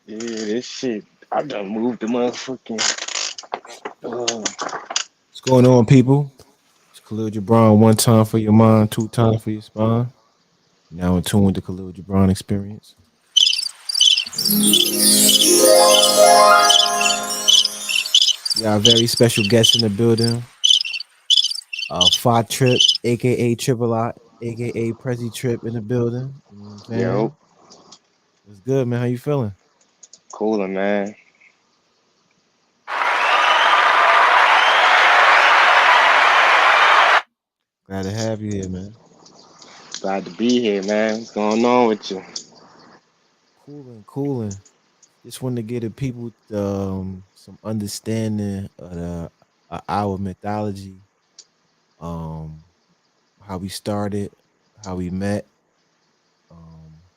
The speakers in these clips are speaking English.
Yeah, this shit. I done moved the motherfucking. What's going on, people? It's Khalil Jibran. One time for your mind, two times for your spine. Now in tune with the Khalil Jibran experience. We got a very special guest in the building. Five Trip, aka Triple I, aka Prezzy Trip in the building. You know what I'm Yo, saying? What's good, man? How you feeling? cooler, man. Glad to have you here, man. Glad to be here, man. What's going on with you? Cooling, cooling. Just wanted to get the people some understanding of our mythology, um, how we started, how we met,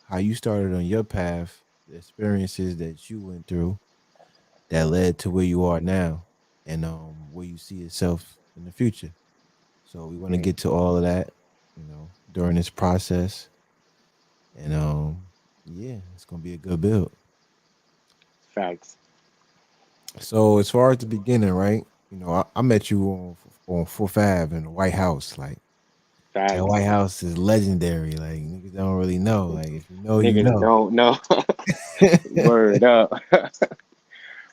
how you started on your path, the experiences that you went through that led to where you are now, and where you see yourself in the future. So we want to Mm, get to all of that, during this process, and yeah, it's gonna be a good build. facts. So as far as the beginning, right? I met you on Fourth Ave in the White House. Like that Facts. White House is legendary. Like niggas don't really know. Like if you know, you Niggas know. don't know. Word up.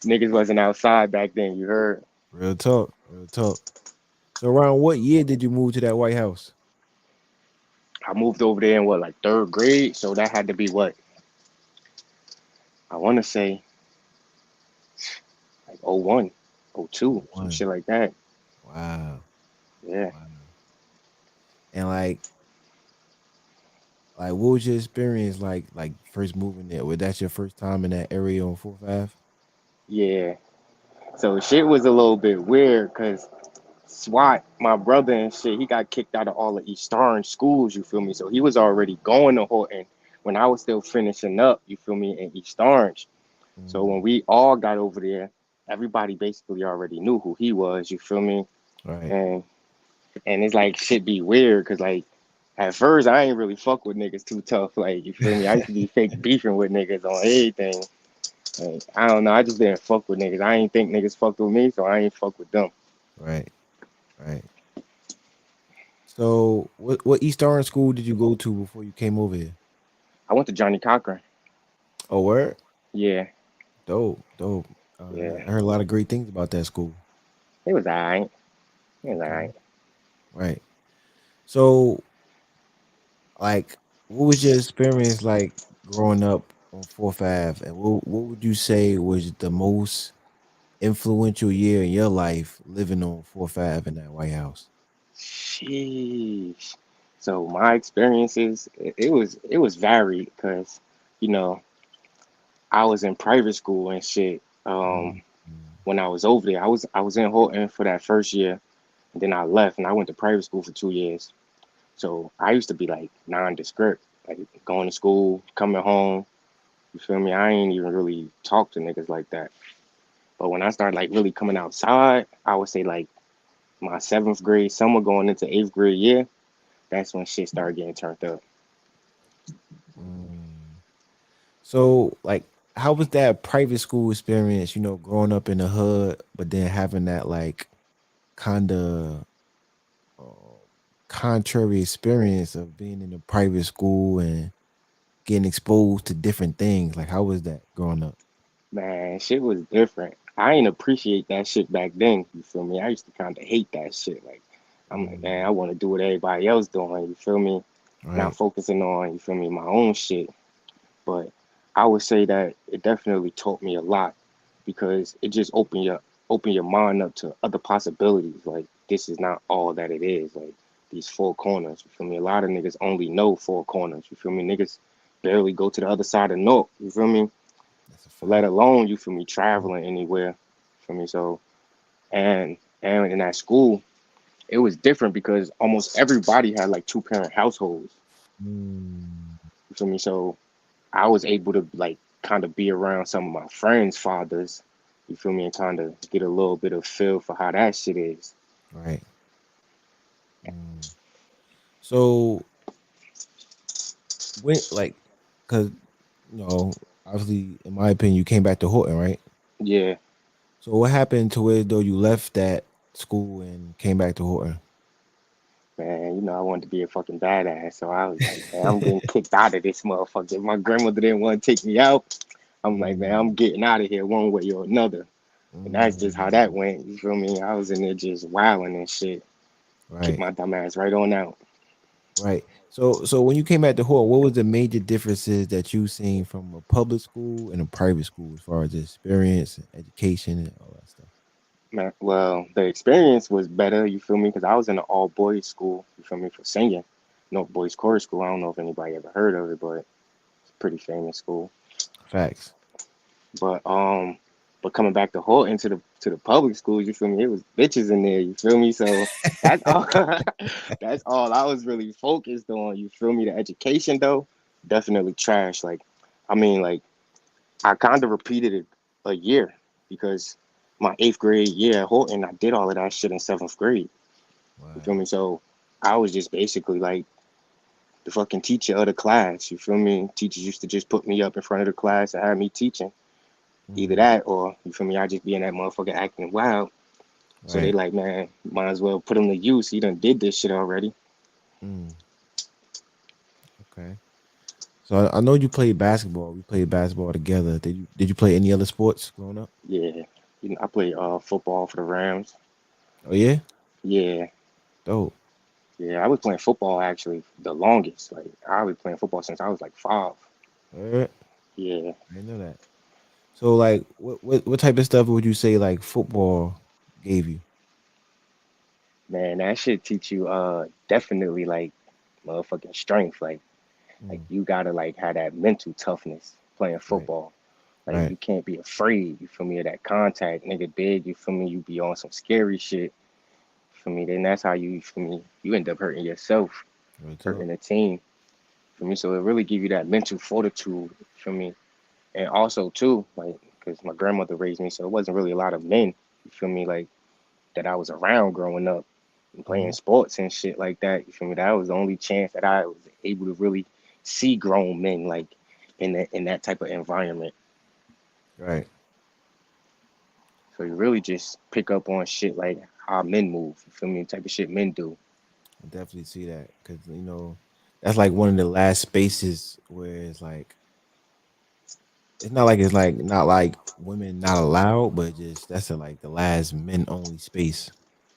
Niggas wasn't outside back then, you heard? Real talk, real talk. So around what year did you move to that White House? I moved over there in what, like third grade? So that had to be what? I want to say like '01, '02, Oh, some one. shit like that. Wow, Yeah. wow. And like what was your experience like first moving there? Was that your first time in that area on Fourth Ave? Yeah. So shit was a little bit weird because SWAT, my brother and shit, he got kicked out of all the East Orange schools, you feel me? So he was already going to Horton when I was still finishing up, you feel me, in East Orange. So when Mm, we all got over there, everybody basically already knew who he was, you feel me? right. And it's like shit be weird because like at first I ain't really fuck with niggas too tough, like you feel me? I used to be fake beefing with niggas on everything. And I don't know, I just didn't fuck with niggas. I ain't think niggas fucked with me, so I ain't fuck with them. Right, right. So what East Orange school did you go to before you came over here? I went to Johnny Cochran. Oh, where? Yeah, Dope, dope. yeah. I heard a lot of great things about that school. It was alright. It was Okay, alright. right. So, like, what was your experience like growing up on Fourth Ave, and what would you say was the most influential year in your life living on Fourth Ave in that White House? Sheesh. So my experiences, it was varied because, you know, I was in private school and shit. Mm, When I was over there, I was in Horton for that first year, and then I left and I went to private school for 2 years. So I used to be like nondescript, like going to school, coming home. You feel me? I ain't even really talk to niggas like that. But when I started like really coming outside, I would say like my seventh grade summer going into eighth grade year, that's when shit started getting turned up. mm. So, like, how was that private school experience? Growing up in the hood, but then having that like kind of uh, contrary experience of being in a private school and getting exposed to different things. Like, how was that growing up? Man, shit was different. I ain't appreciate that shit back then. You feel me? I used to kind of hate that shit. Like, I'm like, man, I Mm, want to do what everybody else doing. You feel me? Not right. focusing on, you feel me, my own shit. But I would say that it definitely taught me a lot because it just open your mind up to other possibilities. Like, this is not all that it is. Like, these four corners. You feel me? A lot of niggas only know four corners. You feel me? Niggas barely go to the other side of north. You feel me? That's a Let fact. alone, you feel me, traveling anywhere. For me, so and in that school, it was different because almost everybody had like two parent households. Mm, You feel me? So I was able to like kind of be around some of my friends' fathers. You feel me? And kind of get a little bit of feel for how that shit is. right. Mm. So when like, cause you know, obviously, in my opinion, you came back to Horton, right? Yeah, So what happened to where though you left that school and came back to Horton? man, I wanted to be a fucking badass, so I was like, man, I'm getting kicked out of this motherfucker. My grandmother didn't want to take me out. I'm like, man, I'm Mm, getting out of here one way or another. And that's just how that mm, went. You feel me? I was in there just wilding and shit. Kicked right, my dumb ass right on out. right. So when you came back to Horton, what was the major differences that you seen from a public school and a private school as far as the experience, and education, and all that stuff? Man, well, the experience was better, you feel me? Because I was in an all boys school, you feel me, for singing. No boys chorus school. I don't know if anybody ever heard of it, but it's a pretty famous school. Facts. But but coming back to Horton to the public schools, you feel me? It was bitches in there, you feel me? So that's all that's all I was really focused on, you feel me? The education though, definitely trash. Like, I mean, like I kind of repeated it a year because my eighth grade year at Horton, I did all of that shit in seventh grade. You feel Right. me? So I was just basically like the fucking teacher of the class. You feel me? Teachers used to just put me up in front of the class and have me teaching. Either Mm, that or you feel me? I just be in that motherfucker acting wild. So they right. like, man, might as well put him to use. He done did this shit already. Mm, okay. So I know you played basketball. We played basketball together. Did you play any other sports growing up? Yeah. I played football for the Rams. Oh yeah, Yeah. dope. Yeah, I was playing football actually the longest. Like I was playing football since I was like 5. All right. Yeah, I didn't know that. So like, what type of stuff would you say like football gave you? man, that should teach you definitely like motherfucking strength. Like Mm, you gotta like have that mental toughness playing right. football. Like Right. you can't be afraid, you feel me, of that contact. Nigga big, you feel me, you be on some scary shit. For me, then that's how you feel me, you end up hurting yourself, Real talk. hurting the team. For me, so it really give you that mental fortitude for me. And also too, like, cause my grandmother raised me, so it wasn't really a lot of men, you feel me, like that I was around growing up and playing Hmm. sports and shit like that. You feel me? That was the only chance that I was able to really see grown men like in that type of environment. Right. So you really just pick up on shit like how men move. You feel me? Type of shit men do. I definitely see that because that's like one of the last spaces where it's like it's like not like women not allowed, but just that's like the last men only space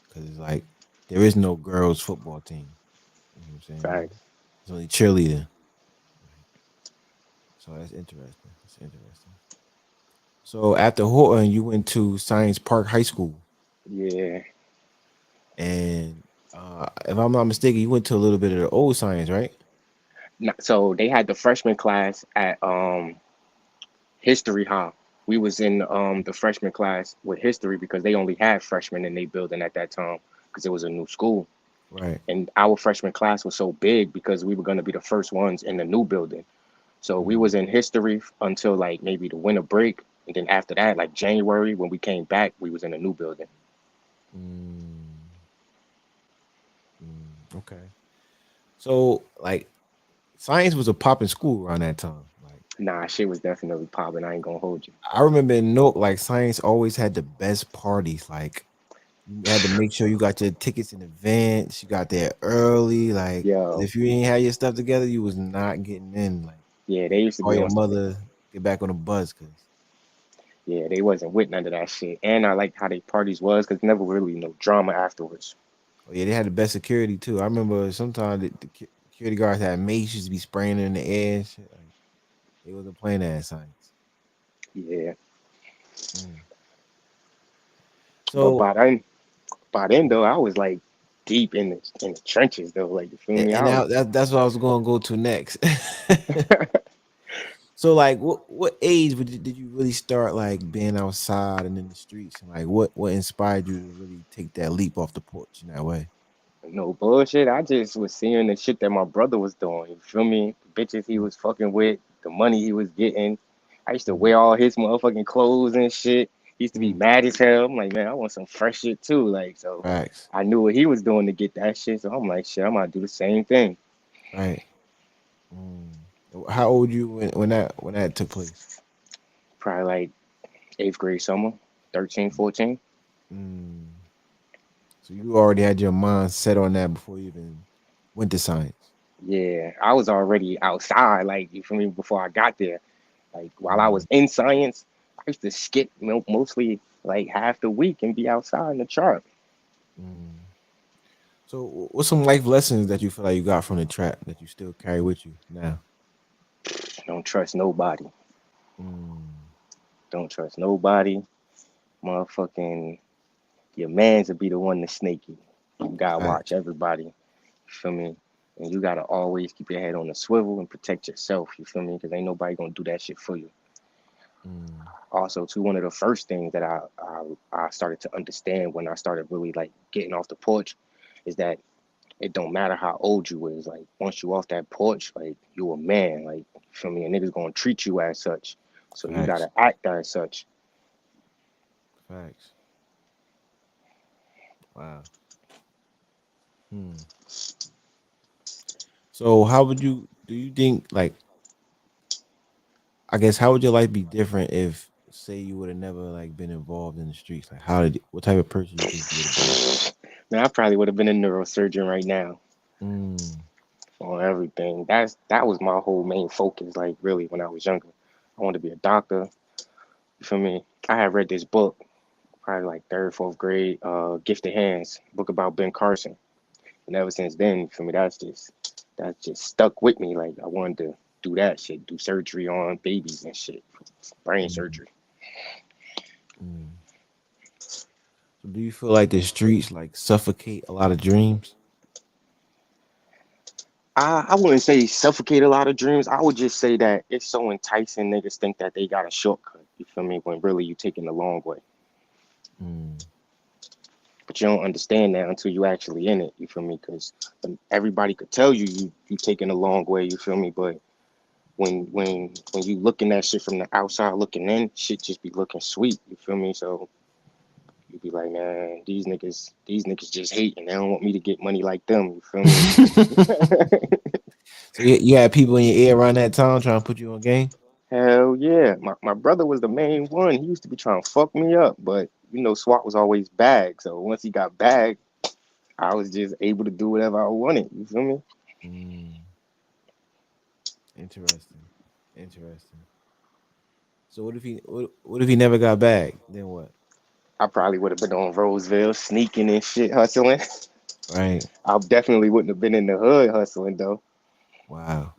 because it's like there is no girls football team. You know what I'm saying? Facts. It's only cheerleader. Right. So that's interesting. That's interesting. So after Horton, you went to Science Park High School, Yeah. and if I'm not mistaken, you went to a little bit of the old science, right? So they had the freshman class at history, huh? We was in the freshman class with history because they only had freshmen in their building at that time because it was a new school. Right. And our freshman class was so big because we were going to be the first ones in the new building. So we was Mm, in history until like maybe the winter break, and then after that, like January when we came back, we was in the new building. mm, okay. So like science was a popping school around that time. Like Nah, shit was definitely popping. I ain't gonna hold you. I remember in Nook, like science always had the best parties. Like you had to make sure you got your tickets in advance. You got there early. Like 'cause Yo, if you ain't had your stuff together, you was not getting in. Like yeah, you they used to call be your on some. mother, get back on the bus, cause Yeah, they wasn't with none of that shit. And I liked how they parties was because never really no drama afterwards. oh yeah, they had the best security too. I remember sometimes the security guards had mace used to be spraying in the air. And shit. Like they wasn't playing that at science. Yeah, Mm. but So by then though, I was like deep in the trenches though. Like you feel me? and I was now that's what I was going to go to next. So like what age did you really start like being outside and in the streets and like what inspired you to really take that leap off the porch in that way? no bullshit. I just was seeing the shit that my brother was doing. You feel me? The bitches he Mm, was fucking with, the money he was getting. I used to mm, wear all his motherfucking clothes and shit. He used to be mm. mad as hell. I'm like, man, I want some fresh shit too. Like, so Facts. I knew what he was doing to get that shit. So I'm like, shit, I'm gonna do the same thing. Right. Mm. How old you when that took place? Probably like eighth grade summer, 13, 14. Mm. So you already had your mind set on that before you even went to science. Yeah, I was already outside, like you feel me, before I got there. Like while I Mm. was in science, I used to skip mostly like half the week and be outside in the truck. Mm. So, what's some life lessons that you feel like you got from the trap that you still carry with you now? Don't trust nobody. Mm. Don't trust nobody. Motherfucking your man's will be the one to snake you. You gotta watch Facts. everybody. You feel me? And you gotta always keep your head on the swivel and protect yourself. You feel me? Because ain't nobody gonna do that shit for you. Mm. Also, too, one of the first things that I started to understand when I started really like getting off the porch is that it don't matter how old you is. Like once you off that porch, like you a man. Like you feel me? And niggas gonna treat you as such. So you Facts. gotta act as such. Facts. Wow. Hmm. So, how would you do? You think like I guess how would your life be different if say you would have never like been involved in the streets? Like, what type of person you think you would have been? Man, I probably would have been a neurosurgeon right now Mm. on everything. That was my whole main focus. Like really, when I was younger, I wanted to be a doctor. You feel me? I had read this book probably like third, fourth grade, Gifted Hands, book about Ben Carson. And ever since then, for me, that's just stuck with me. Like I wanted to do that shit, do surgery on babies and shit, brain Mm. surgery. Mm. So, do you feel like the streets like suffocate a lot of dreams? I wouldn't say suffocate a lot of dreams. I would just say that it's so enticing. Niggas think that they got a shortcut. You feel me? When really you taking the long way. Mm. But you don't understand that until you actually in it. You feel me? Because everybody could tell you taking a long way. You feel me? But when you looking at shit from the outside looking in, shit just be looking sweet. You feel me? So you be like, man, these niggas just hating. They don't want me to get money like them. You feel me? So you had people in your ear around that time trying to put you on game. Hell yeah. My brother was the main one. He used to be trying to fuck me up, but SWAT was always bagged. So once he got bagged, I was just able to do whatever I wanted. You feel me? Mm. Interesting. Interesting. So what if he never got back? Then what? I probably would have been on Roseville sneaking and shit, hustling. Right. I definitely wouldn't have been in the hood hustling though. Wow.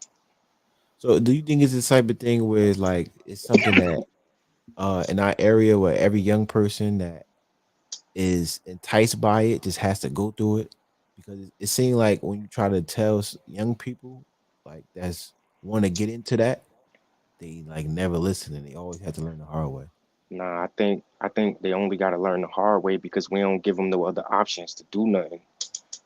So do you think it's the type of thing where it's like it's something that in our area where every young person that is enticed by it just has to go through it? Because it seems like when you try to tell young people like that's want to get into that, they like never listen and they always have to learn the hard way. Nah, I think they only got to learn the hard way because we don't give them no other options to do nothing.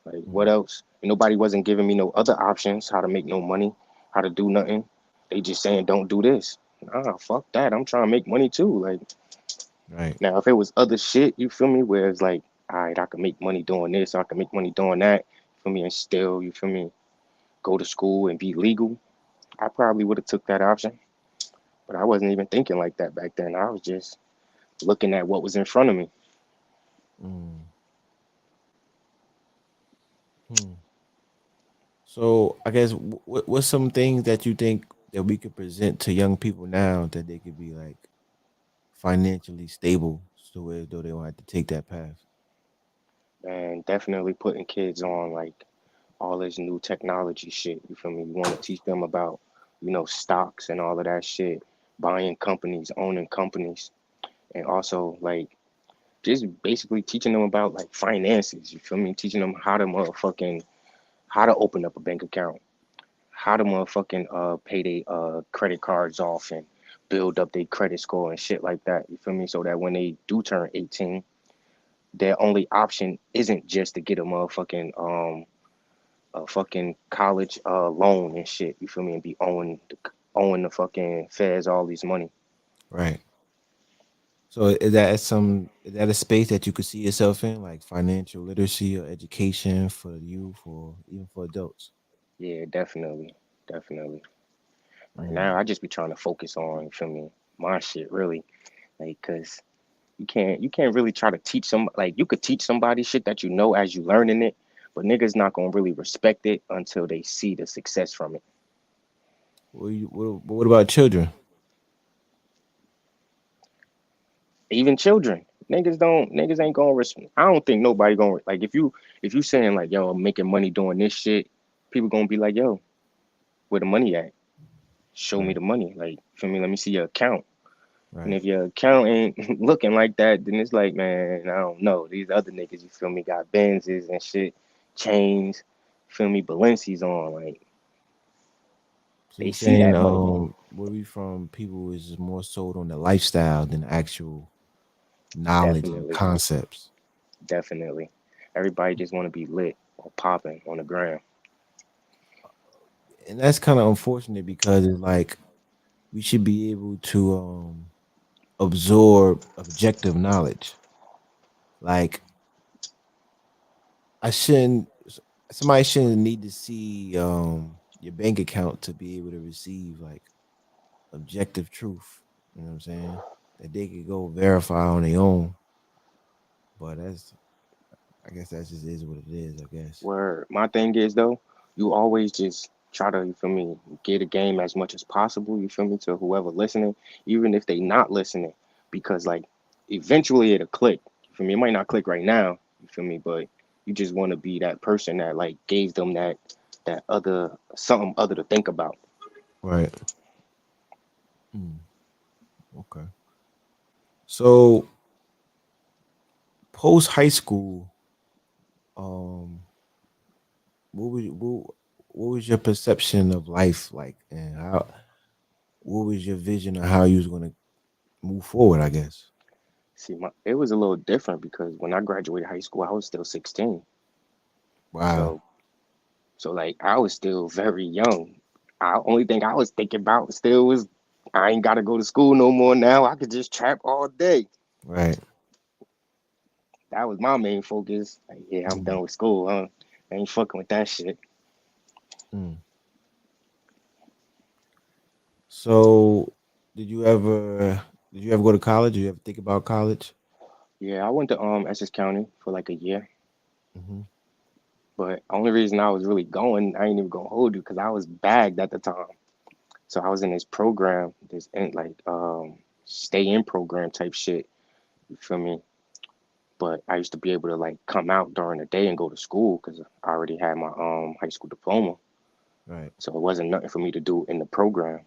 Like what Mm. else? Nobody wasn't giving me no other options how to make no money, how to do nothing. They just saying don't do this. Nah, fuck that. I'm trying to make money too. Like Right. now, if it was other shit, you feel me? Where it's like, all right, I can make money doing this, I can make money doing that. You feel me? And still, you feel me? Go to school and be legal. I probably would have took that option, but I wasn't even thinking like that back then. I was just looking at what was in front of me. Mm. Hmm. So I guess what's some things that you think that we could present to young people now that they could be like financially stable, so as though they don't have to take that path. And definitely putting kids on like all this new technology shit. You feel me? You want to teach them about, stocks and all of that shit, buying companies, owning companies, and also like just basically teaching them about like finances. You feel me? Teaching them how to open up a bank account, how to motherfucking pay their credit cards off and build up their credit score and shit like that. You feel me? So that when they do turn 18, their only option isn't just to get a fucking college loan and shit. You feel me? And be owing the fucking feds all this money. Right. So is that a space that you could see yourself in, like financial literacy or education for the youth or even for adults? Yeah, definitely, definitely. Right now, Mm. I just be trying to focus on, you feel me? my shit really. Like, cause you can't really try to teach some like you could teach somebody shit that you know as you learning it, but niggas not gonna really respect it until they see the success from it. What about children? Even children, niggas ain't gonna I don't think nobody gonna like if you saying like yo I'm making money doing this shit, people gonna be like yo where the money at? Show me Right, the money. Like for me, let me see your account. And right. if your account ain't looking like that, then it's like, man, I don't know. These other niggas, you feel me, got Benzes and shit, chains, feel me, Balenci's on. Like So they you're see saying that money. where we from people is more sold on the lifestyle than the actual knowledge and Definitely, concepts. definitely. Everybody just want to be lit or popping on the ground. And that's kind of unfortunate because it's like we should be able to absorb objective knowledge. Like I shouldn't somebody shouldn't need to see your bank account to be able to receive like objective truth. You know what I'm saying? That they could go verify on their own. But that's I guess that just is what it is, I guess. Where my thing is though, you always just try to, you feel me, get a game as much as possible, you feel me, to whoever listening, even if they not listening, because like eventually it'll click. You feel me? It might not click right now, you feel me, but you just want to be that person that like gave them that other something other to think about. Right. Mm, okay. So post high school, um, what was your perception of life like, and how what was your vision of how you was gonna move forward? I guess. See, it was a little different because when I graduated high school, I was still 16. Wow. So like I was still very young. I only thing I was thinking about still was I ain't gotta go to school no more now. I could just trap all day. Right. That was my main focus. Like, yeah, I'm Mm, done with school, huh? I ain't fucking with that shit. mm. So, did you ever go to college? Did you ever think about college? Yeah, I went to Essex County for like a year, Hmm. but only reason I was really going, I ain't even gonna hold you, because I was bagged at the time. So I was in this program, this like stay in program type shit. You feel me? But I used to be able to like come out during the day and go to school because I already had my high school diploma. Right. So it wasn't nothing for me to do in the program.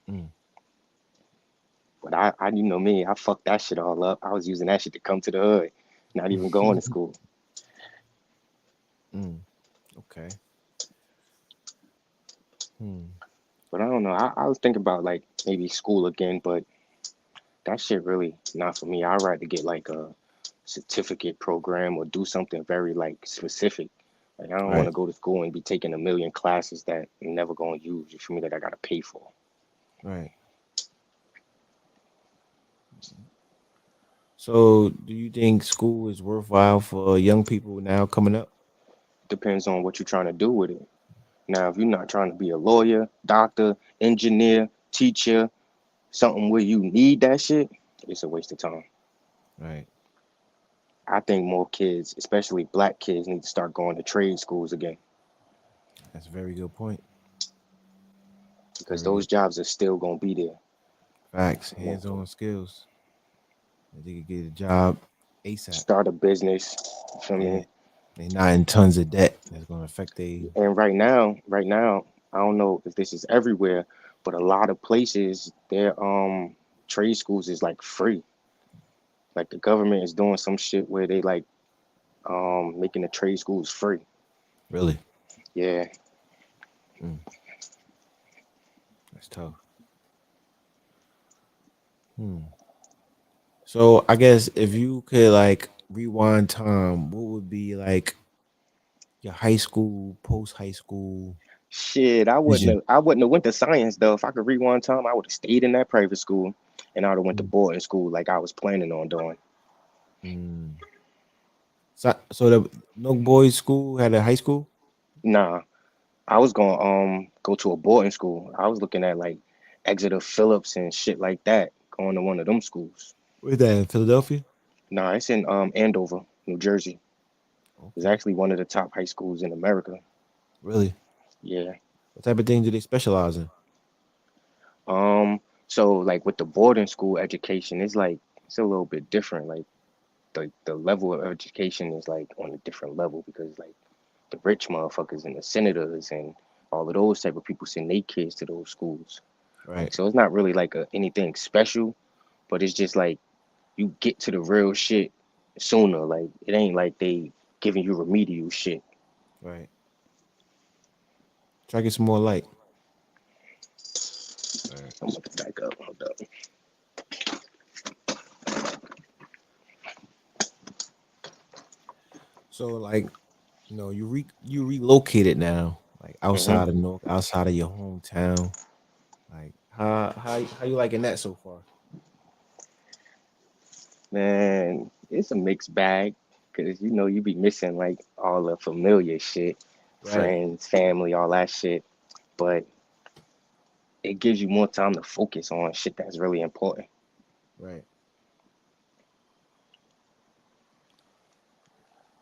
Mm, But I you know me, I fucked that shit all up. I was using that shit to come to the hood, not even going to school. mm. Okay. Hmm. But I don't know. I was thinking about like maybe school again, but that shit really not for me. I'd rather get like a certificate program or do something very like specific. Like I don't want Right. to go to school and be taking a million classes that I'm never gonna use. You feel me? That I gotta pay for. Right. So, do you think school is worthwhile for young people now coming up? Depends on what you're trying to do with it. Now, if you're not trying to be a lawyer, doctor, engineer, teacher, something where you need that shit, it's a waste of time. Right. I think more kids, especially black kids, need to start going to trade schools again That's a very good point. because Very those good jobs are still gonna be there. facts. And Hands-on skills. They could get a job ASAP. start a business. You feel Yeah. me? They're not in tons of debt. That's gonna affect they And right now, I don't know if this is everywhere, but a lot of places their trade schools is like free. Like the government is doing some shit where they like making the trade schools free. really. Yeah, Mm, that's tough. Hmm. So I guess if you could like rewind time, what would be like your high school, post high school shit. vision? I wouldn't have went to science though. If I could rewind time, I would have stayed in that private school, and I would have went to Mm, boarding school like I was planning on doing. mm. So the no boys school had a high school. Nah, I was gonna go to a boarding school. I was looking at like Exeter Phillips and shit like that, going to one of them schools. Where's that in Philadelphia? Nah, it's in Andover, New Jersey. It's Okay, actually one of the top high schools in America. really. Yeah. What type of thing do they specialize in? Um, so like with the boarding school education, it's like it's a little bit different. Like the level of education is like on a different level because like the rich motherfuckers and the senators and all of those type of people send their kids to those schools. Like Right, so it's not really like anything special, but it's just like you get to the real shit sooner. Like it ain't like they giving you remedial shit. right. Try to get some more light. Right. I'm gonna back up. Hold up. So like, you relocated now, like Hmm. outside of North, outside of your hometown. Like how you liking that so far? Man, it's a mixed bag because you know you be missing like all the familiar shit, Right, friends, family, all that shit. But it gives you more time to focus on shit that's really important. right.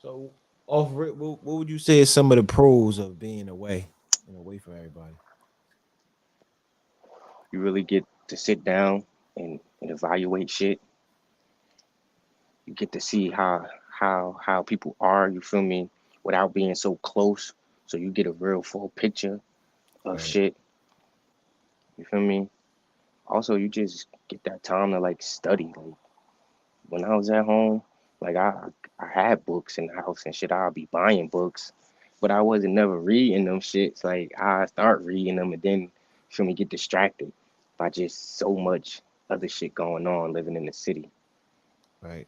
So what would you say is some of the pros of being away and away from everybody? You really get to sit down and evaluate shit. You get to see how people are, you feel me, without being so close. So you get a real full picture of Right, shit, you feel me? Also, you just get that time to like study. Like when I was at home, like I had books in the house and shit. I'll be buying books, but I wasn't never reading them shits. Like I start reading them and then feel me get distracted by just so much other shit going on living in the city. right.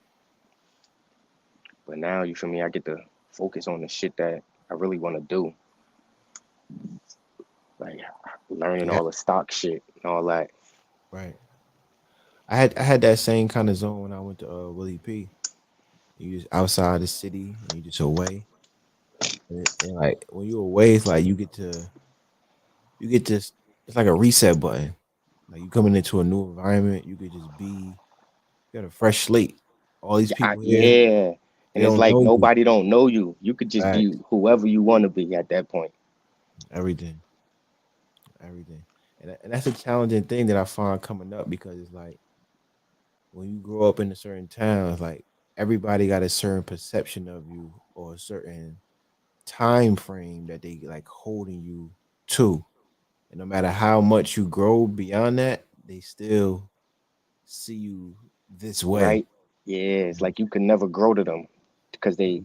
But now you feel me, I get to focus on the shit that I really want to do, like learning Yeah, all the stock shit and all that. right. I had that same kind of zone when I went to Willie P. You just outside the city and you just away. And like when you away, it's like you get to it's like a reset button. Like you coming into a new environment, you could just be you got a fresh slate. All these people here, Yeah, they and it's don't like know you. nobody don't know you. You could just be Facts. whoever you want to be at that point. Everything. Everything. And that's a challenging thing that I find coming up because it's like when you grow up in a certain town, it's like everybody got a certain perception of you or a certain time frame that they like holding you to. And no matter how much you grow beyond that, they still see you this way. Right? Yeah, it's like you could never grow to them because they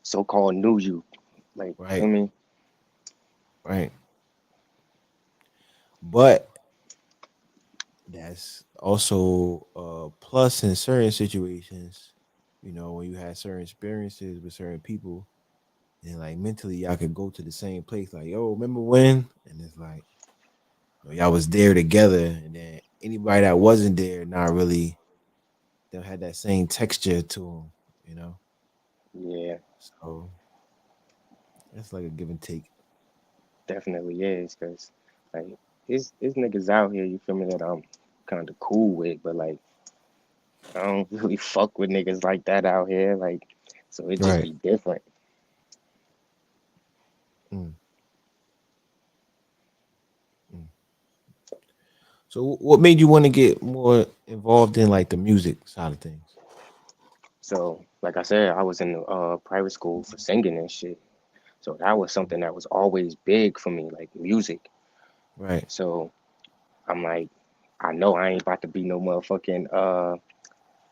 so called knew you. Like, you feel Right, me? right. But that's also a plus in certain situations. You know, when you had certain experiences with certain people, and like mentally, y'all could go to the same place. Like, yo, remember when? And it's like, y'all was there together, and then anybody that wasn't there, not really, they had that same texture to them. You know, Yeah, so it's like a give and take. definitely is. Cause like it's niggas out here, you feel me, that I'm kind of cool with, but like I don't really fuck with niggas like that out here. Like, so it just Right. be different. Mm, mm. So, what made you want to get more involved in like the music side of things? So, like I said, I was in private school for singing and shit. So that was something that was always big for me, like music. Right. So I'm like, I know I ain't about to be no motherfucking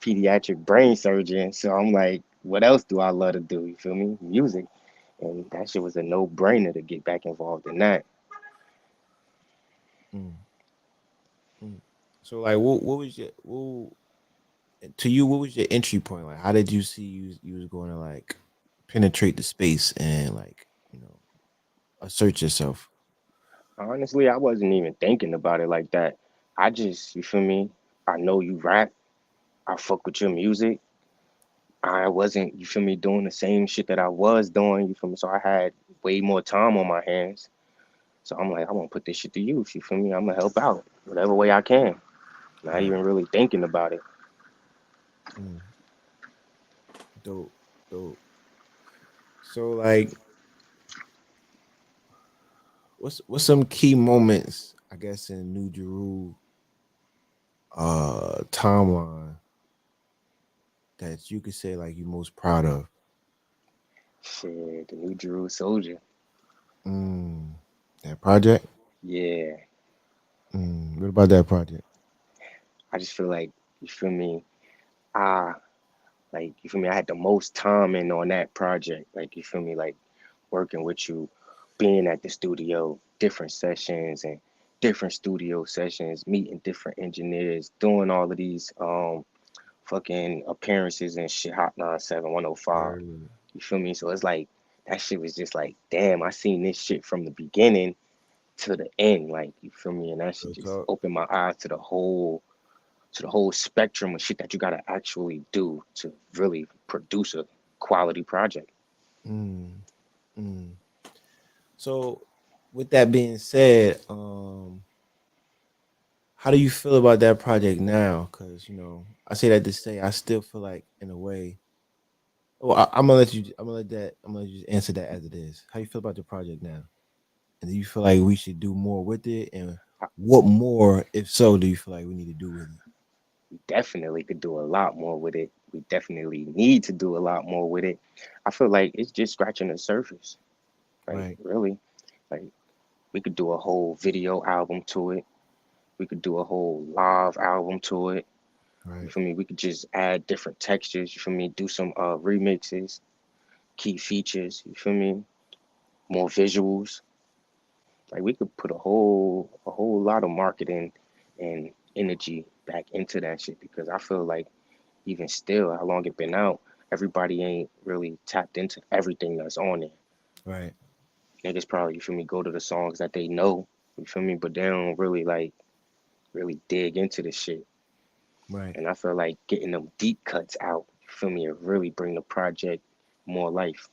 pediatric brain surgeon. So I'm like, what else do I love to do? You feel me? Music. And that shit was a no brainer to get back involved in that. Mm, mm. So, like, what was to you? What was your entry point? Like, how did you see you was going to like penetrate the space and like assert yourself? Honestly, I wasn't even thinking about it like that. I just, you feel me? I know you rap. I fuck with your music. I wasn't, you feel me, doing the same shit that I was doing, you feel me? So I had way more time on my hands. So I'm like, I want to put this shit to use, you feel me? I'm gonna help out. whatever way I can. Not Right. even really thinking about it. Mm, dope. Dope. So like, what's some key moments, I guess, in New Jeru timeline that you could say like you most proud of? Shit, the new Drew Soldier. Mm, that project. Yeah, What about that project? I just feel like you feel me. I like you feel me. I had the most time in on that project. Like you feel me. Like working with you, being at the studio, different sessions and different studio sessions, meeting different engineers, doing all of these fucking appearances and shit. Hotline 7105. Word. You feel me? So it's like that shit was just like, damn, I seen this shit from the beginning to the end. Like you feel me? And that shit Real just talk. opened my eyes to the whole spectrum of shit that you gotta actually do to really produce a quality project. Mm, mm. So, with that being said, how do you feel about that project now? Because I say that to say I still feel like in a way. Well, I'm gonna let you. I'm gonna let that. I'm gonna let you just answer that as it is. How you feel about the project now? And do you feel like we should do more with it? And what more, if so, do you feel like we need to do with it? We definitely could do a lot more with it. We definitely need to do a lot more with it. I feel like it's just scratching the surface. Like Right. really, like we could do a whole video album to it. We could do a whole live album to it. You Right. feel me? We could just add different textures. You feel me? Do some remixes, key features. You feel me? More visuals. Like we could put a whole lot of marketing and energy back into that shit because I feel like even still, how long it been out, everybody ain't really tapped into everything that's on there. Right. Niggas probably, you feel me, go to the songs that they know, you feel me, but they don't really like really dig into the shit. Right. And I feel like getting them deep cuts out, you feel me, it really bring the project more life.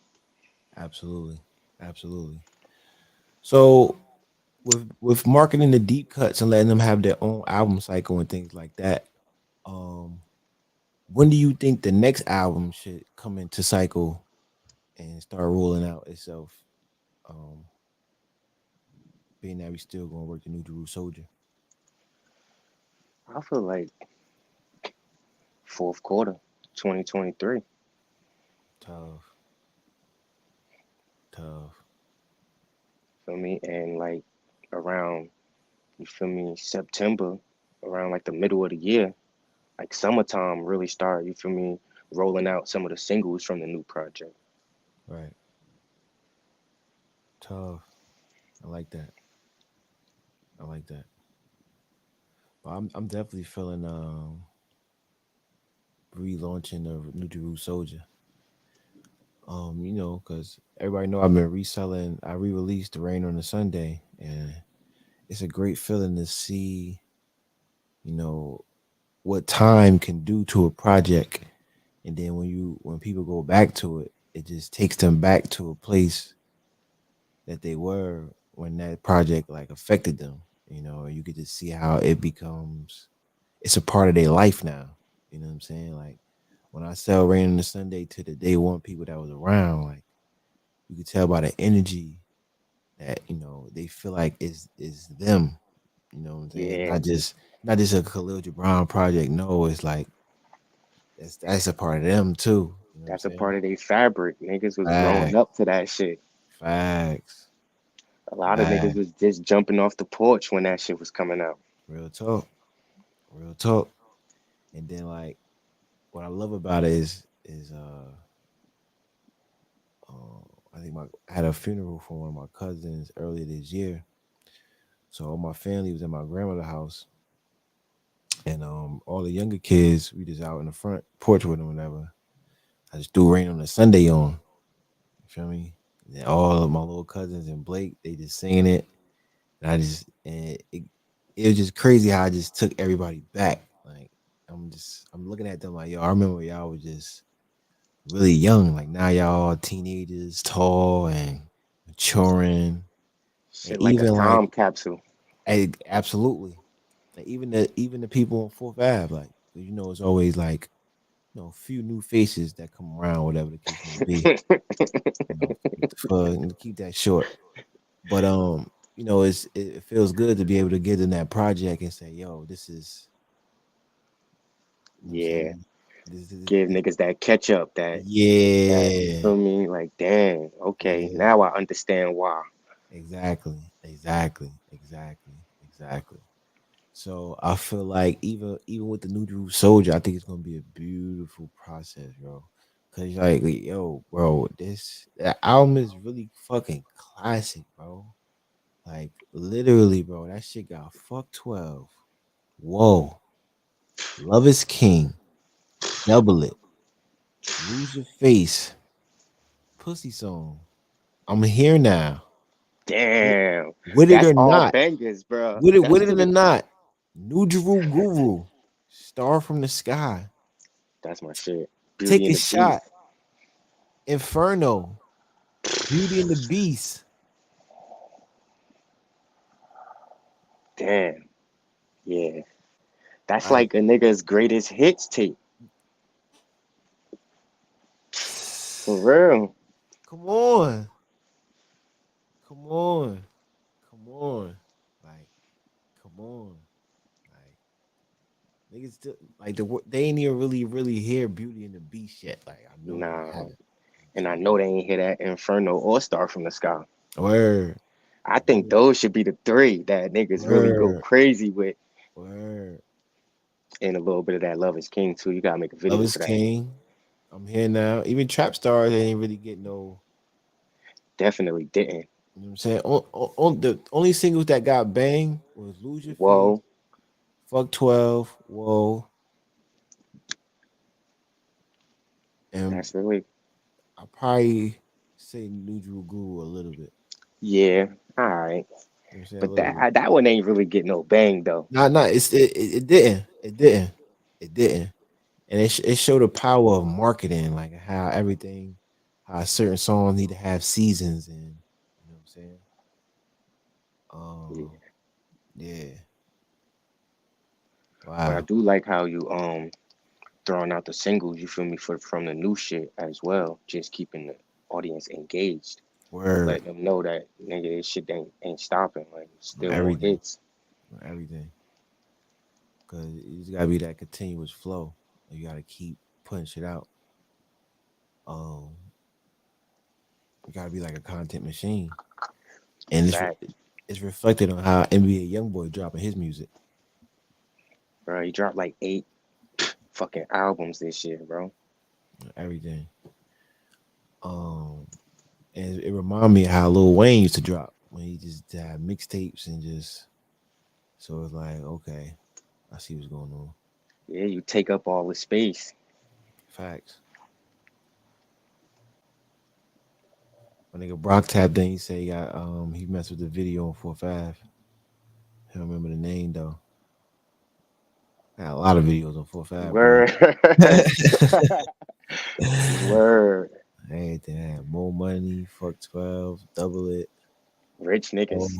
Absolutely. Absolutely. So with marketing the deep cuts and letting them have their own album cycle and things like that, um, when do you think the next album should come into cycle and start rolling out itself? Um, being that we still gonna work the New Jeru Soldier. I feel like fourth quarter, 2023. Tough, tough. Feel me? And like around, you feel me, September, around like the middle of the year, like summertime really start, you feel me, rolling out some of the singles from the new project. Right. Tough. I like that. I like that. But I'm definitely feeling relaunching the New Jeru Soldier. Because everybody know I've been reselling. I re-released the Rain on a Sunday, and it's a great feeling to see, you know, what time can do to a project, and then when people go back to it, it just takes them back to a place that they were when that project like affected them. You get to see how it becomes. It's a part of their life now. You know what I'm saying? Like when I sell Rain on the Sunday to the day one people that was around, like you could tell by the energy that they feel like is them. You know what I'm saying? Yeah, Not just a Khalil Gibran project. No, it's like that's a part of them too. You know what I'm that's a saying? part of their fabric. Niggas was growing Facts, up to that shit. facts, A lot of niggas facts. was just jumping off the porch when that shit was coming out. Real talk, real talk. And then like what I love about it is I think I had a funeral for one of my cousins earlier this year. So all my family was at my grandmother's house, and all the younger kids we just out in the front porch with them, whatever. I just threw Rain on a Sunday on. You feel me? And all of my little cousins and Blake, they just singing it, and it was just crazy how I just took everybody back. Like I'm looking at them like, yo, I remember y'all was just really young. Like now y'all all teenagers, tall and maturing, and Shit like a even like time capsule. absolutely, Like even the people on Fourth Ave, like it's always like a few new faces that come around, whatever the case may be. To keep that short. But it feels good to be able to get in that project and say, yo, this is, I'm Yeah, saying, give niggas that catch up, that you yeah, feel me? Like, damn, okay, yeah, now I understand why. exactly. So I feel like even with the New Jerusalem Soldier, I think it's gonna be a beautiful process, bro. Cause like, yo, bro, this that album is really fucking classic, bro. Like literally, bro, that shit got fuck 12. Whoa. Love is King. Double it. Lose your face. Pussy song. I'm here now. With, Damn, with it that's or all not. bangers, bro. With it or not. New Jeru Guru. Star from the sky. That's my shit. Beauty Take and a the Beast. shot. Inferno. Beauty and the Beast. Damn, yeah, that's Like, like a nigga's greatest hits tape for real. come on. Come on. Come on. Like, come on. Like, niggas still like they ain't even really hear Beauty and the Beast yet. Like, I know they Nah, haven't. and I I'm know they ain't hear that Inferno or Star from the Sky. saying, word. I think Word. those should be the three that niggas really go Word. crazy with, Word. and a little bit of that Love Is King too. You gotta make a Love video is for that. King. I'm here now. Even Trap Stars they ain't really get no. Definitely didn't. You know what I'm saying? The only singles that got bang was Lose Your Face, Whoa, Fuck 12, Whoa, and that's really I probably say Neutral Guru a little bit. yeah. All right, You know what I'm saying? A but little bit. that one ain't really get no bang though. Not it didn't. It didn't. And it showed the power of marketing, like how certain songs need to have seasons and you know what I'm saying? Yeah. Um yeah. But I Wow. do like how you throwing out the singles. You feel me for from the new shit as well. Just keeping the audience engaged, Word letting them know that nigga this shit ain't stopping. Like on still more everything. hits. On everything. Cause it's gotta be that continuous flow. You gotta keep putting shit out. Um, you gotta be like a content machine, and Fact, it's reflected on how NBA YoungBoy dropping his music. bro. He dropped like 8 fucking albums this year, bro. Everything. Um, and it reminded me of how Lil Wayne used to drop when he just had mixtapes and just. So it's like, okay, I see what's going on. Yeah, you take up all the space. Facts. My nigga Brock tapped in. He said he messed with the video on 4-5. I don't remember the name though. I got a lot of videos on 4-5, boy. Word, word. Everything had more money, fuck 12, double it, Rich all niggas.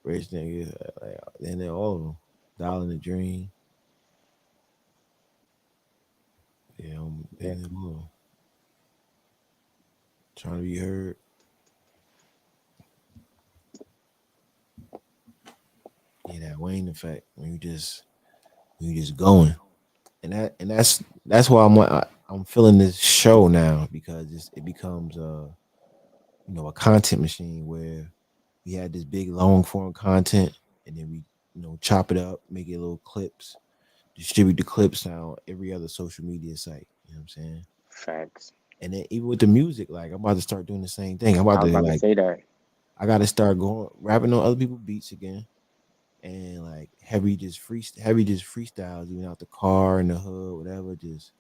rich niggas, like, and then all of them. Dollar in the Dream, yeah, Yeah, and then all of 'em. Trying to be heard. Yeah, that Wayne effect when you just going, and that's why I'm feeling this show now because it becomes a content machine where we had this big long form content and then we chop it up, make it little clips, distribute the clips now every other social media site. You know what I'm saying? facts. And then even with the music, like I'm about to start doing the same thing. I'm I about was to about to like say that. I gotta start going rapping on other people's beats again. And like heavy just freestyles, even out the car in the hood, whatever. Just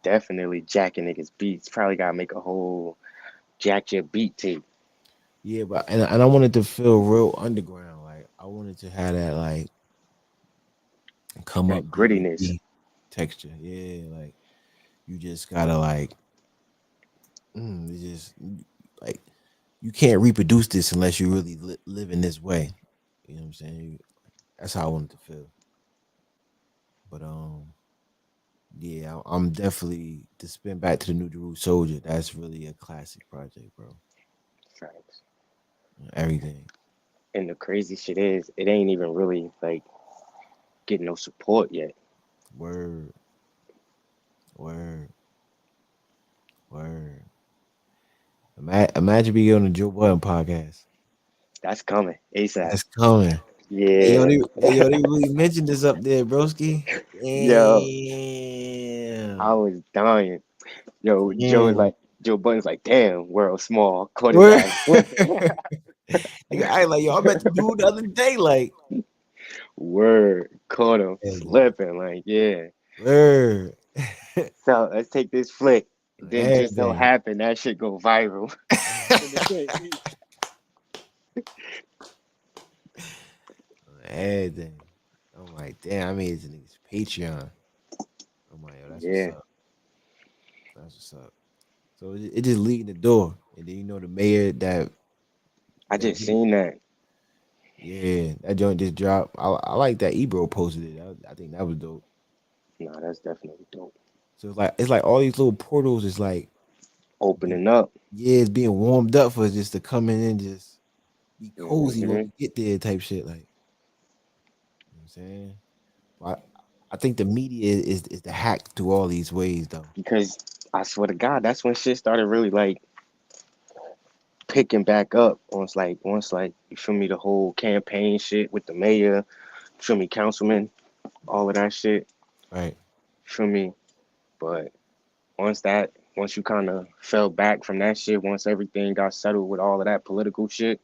Definitely jacking niggas beats. Probably gotta make a whole jack your beat tape. yeah, but and I wanted to feel real underground. Like I wanted to have that like come up That grittiness. DVD texture. Yeah, like you just gotta like it's just like you can't reproduce this unless you really live in this way. You know what I'm saying? That's how I wanted to feel. But yeah, I'm definitely to spin back to the New Jerusalem Soldier. That's really a classic project, bro. Facts. Everything. And the crazy shit is, it ain't even really like getting no support yet. Word, word, word. Imagine being on the Joe Budden podcast. That's coming ASAP. That's coming. Yeah. Hey, yo, they really mentioned this up there, broski. Yo, I Damn. was dying. Yo, Damn. Joe Budden's like, damn, world small. Caught his Word. ass slipping. Nigga, I ain't like, yo, I met the dude the other day. Like, Word. Caught him hey, slipping. Like, yeah. word. So let's take this flick. Then just so Everything. happen that shit go viral. In the same week. Everything. I'm like, damn, I made this nigga's Patreon. I'm like, yo, that's what's Yeah. up. That's what's up. So it just leading the door. And then you know the mayor I that just get seen that. yeah, that joint just dropped. I like that Ebro posted it. I think that was dope. Nah, that's definitely dope. So it's like all these little portals is like be, Opening up. yeah, it's being warmed up for us just to come in and just be cozy when Hmm. we get there type shit. Like, you know what I'm saying? But I think the media is the hack through all these ways though. Because I swear to God, that's when shit started really like picking back up. Once like you feel me, the whole campaign shit with the mayor, you feel me, councilman, all of that shit. Right, You feel me? But once you kind of fell back from that shit, once everything got settled with all of that political shit,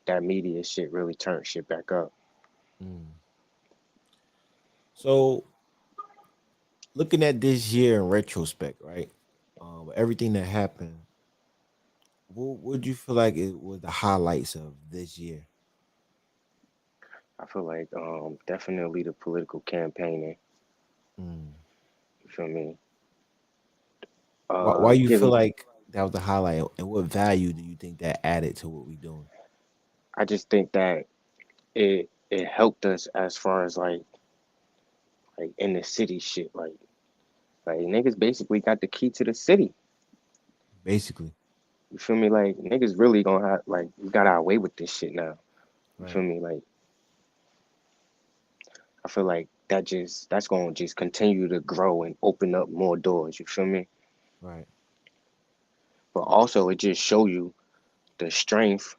that media shit really turned shit back up. mm. So looking at this year in retrospect, right? Everything that happened, what would you feel like it was the highlights of this year? I feel like definitely the political campaigning. Mm. You feel me? Why you feel Giving like that was the highlight, and what value do you think that added to what we doing? I just think that it helped us as far as like in the city shit. Like niggas basically got the key to the city. Basically, You feel me? Like niggas really gonna have like we got our way with this shit now. You feel right, me? Like I feel like that's gonna just continue to grow and open up more doors. You feel me? right. But also it just show you the strength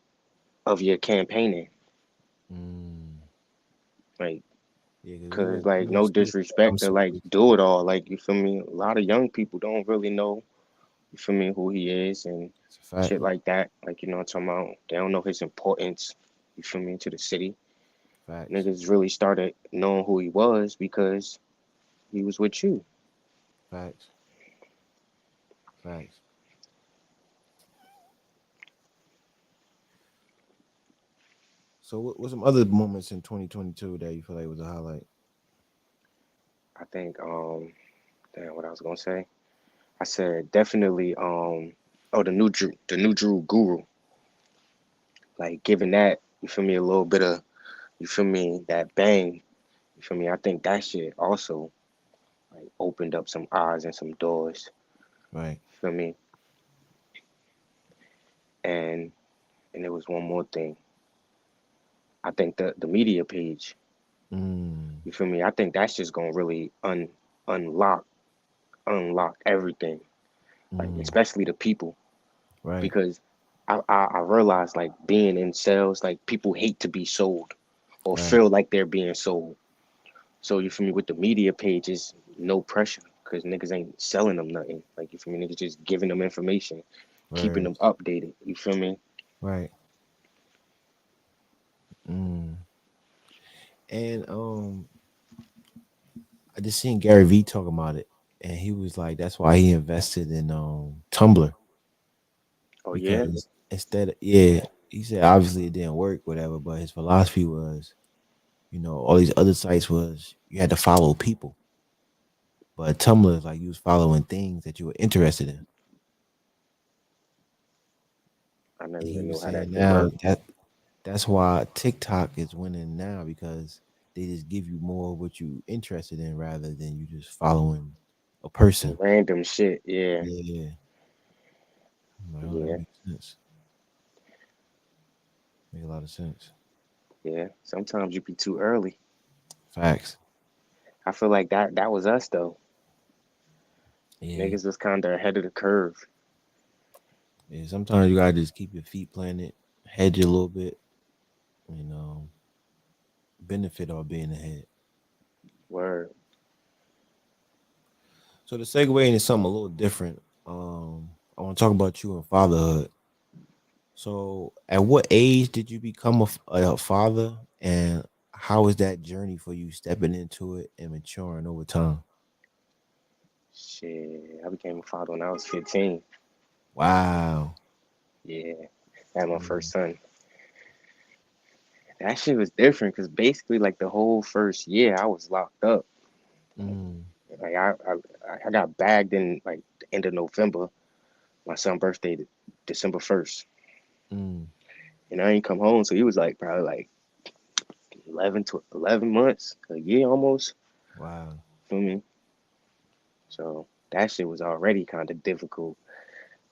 of your campaigning. Mm. Like, Yeah, because cause we like won't no see it come disrespect to so like quick. do it all. Like you feel me? A lot of young people don't really know. You feel me? Who he is and It's a fact. shit like that. Like you know what I'm talking about. They don't know his importance. You feel me? To the city. Facts, Niggas really started knowing who he was because he was with you. facts, facts. So, what some other moments in 2022 that you feel like was a highlight? I think damn what I was gonna say. I said definitely oh the new Drew Guru. Like giving that, you feel me, a little bit of you feel me, that bang, you feel me? I think that shit also like opened up some eyes and some doors. Right. You feel me? And and there was one more thing. I think the media page, Mm. you feel me? I think that's just gonna really unlock unlock everything. Like Mm. especially the people. Right. Because I realized like being in sales, like people hate to be sold or Right. feel like they're being sold. So you feel me with the media pages, no pressure because niggas ain't selling them nothing. Like you feel me, niggas just giving them information, keeping them Words. updated. You feel me? Right. Mm. And I just seen Gary Vee talk about it, and he was like, that's why he invested in Tumblr Oh yeah, because instead of yeah, he said obviously it didn't work, whatever, but his philosophy was, all these other sites was you had to follow people, but Tumblr is like you was following things that you were interested in. I never And he even was knew how saying that shit now worked. that's why TikTok is winning now because they just give you more of what you interested in rather than you just following a person. Random shit. Yeah, Yeah, well, that yeah, makes sense. Make a lot of sense. yeah. Sometimes you be too early. Facts. I feel like that was us though. Yeah, Niggas was kind of ahead of the curve. yeah. Sometimes you gotta just keep your feet planted, hedge a little bit, you know, benefit of being ahead. Word. So to segue into something a little different, I want to talk about you and fatherhood. So, at what age did you become a father, and how was that journey for you stepping into it and maturing over time? Shit, I became a father when I was 15. Wow. Yeah, I had my first Mm, son. That shit was different because basically, like the whole first year, I was locked up. mm, Like I got bagged in like the end of November. My son's birthday, December 1st, mm. and I ain't come home. So he was like probably like 11 to 11 months, a year almost. Wow. Feel me? So that shit was already kind of difficult.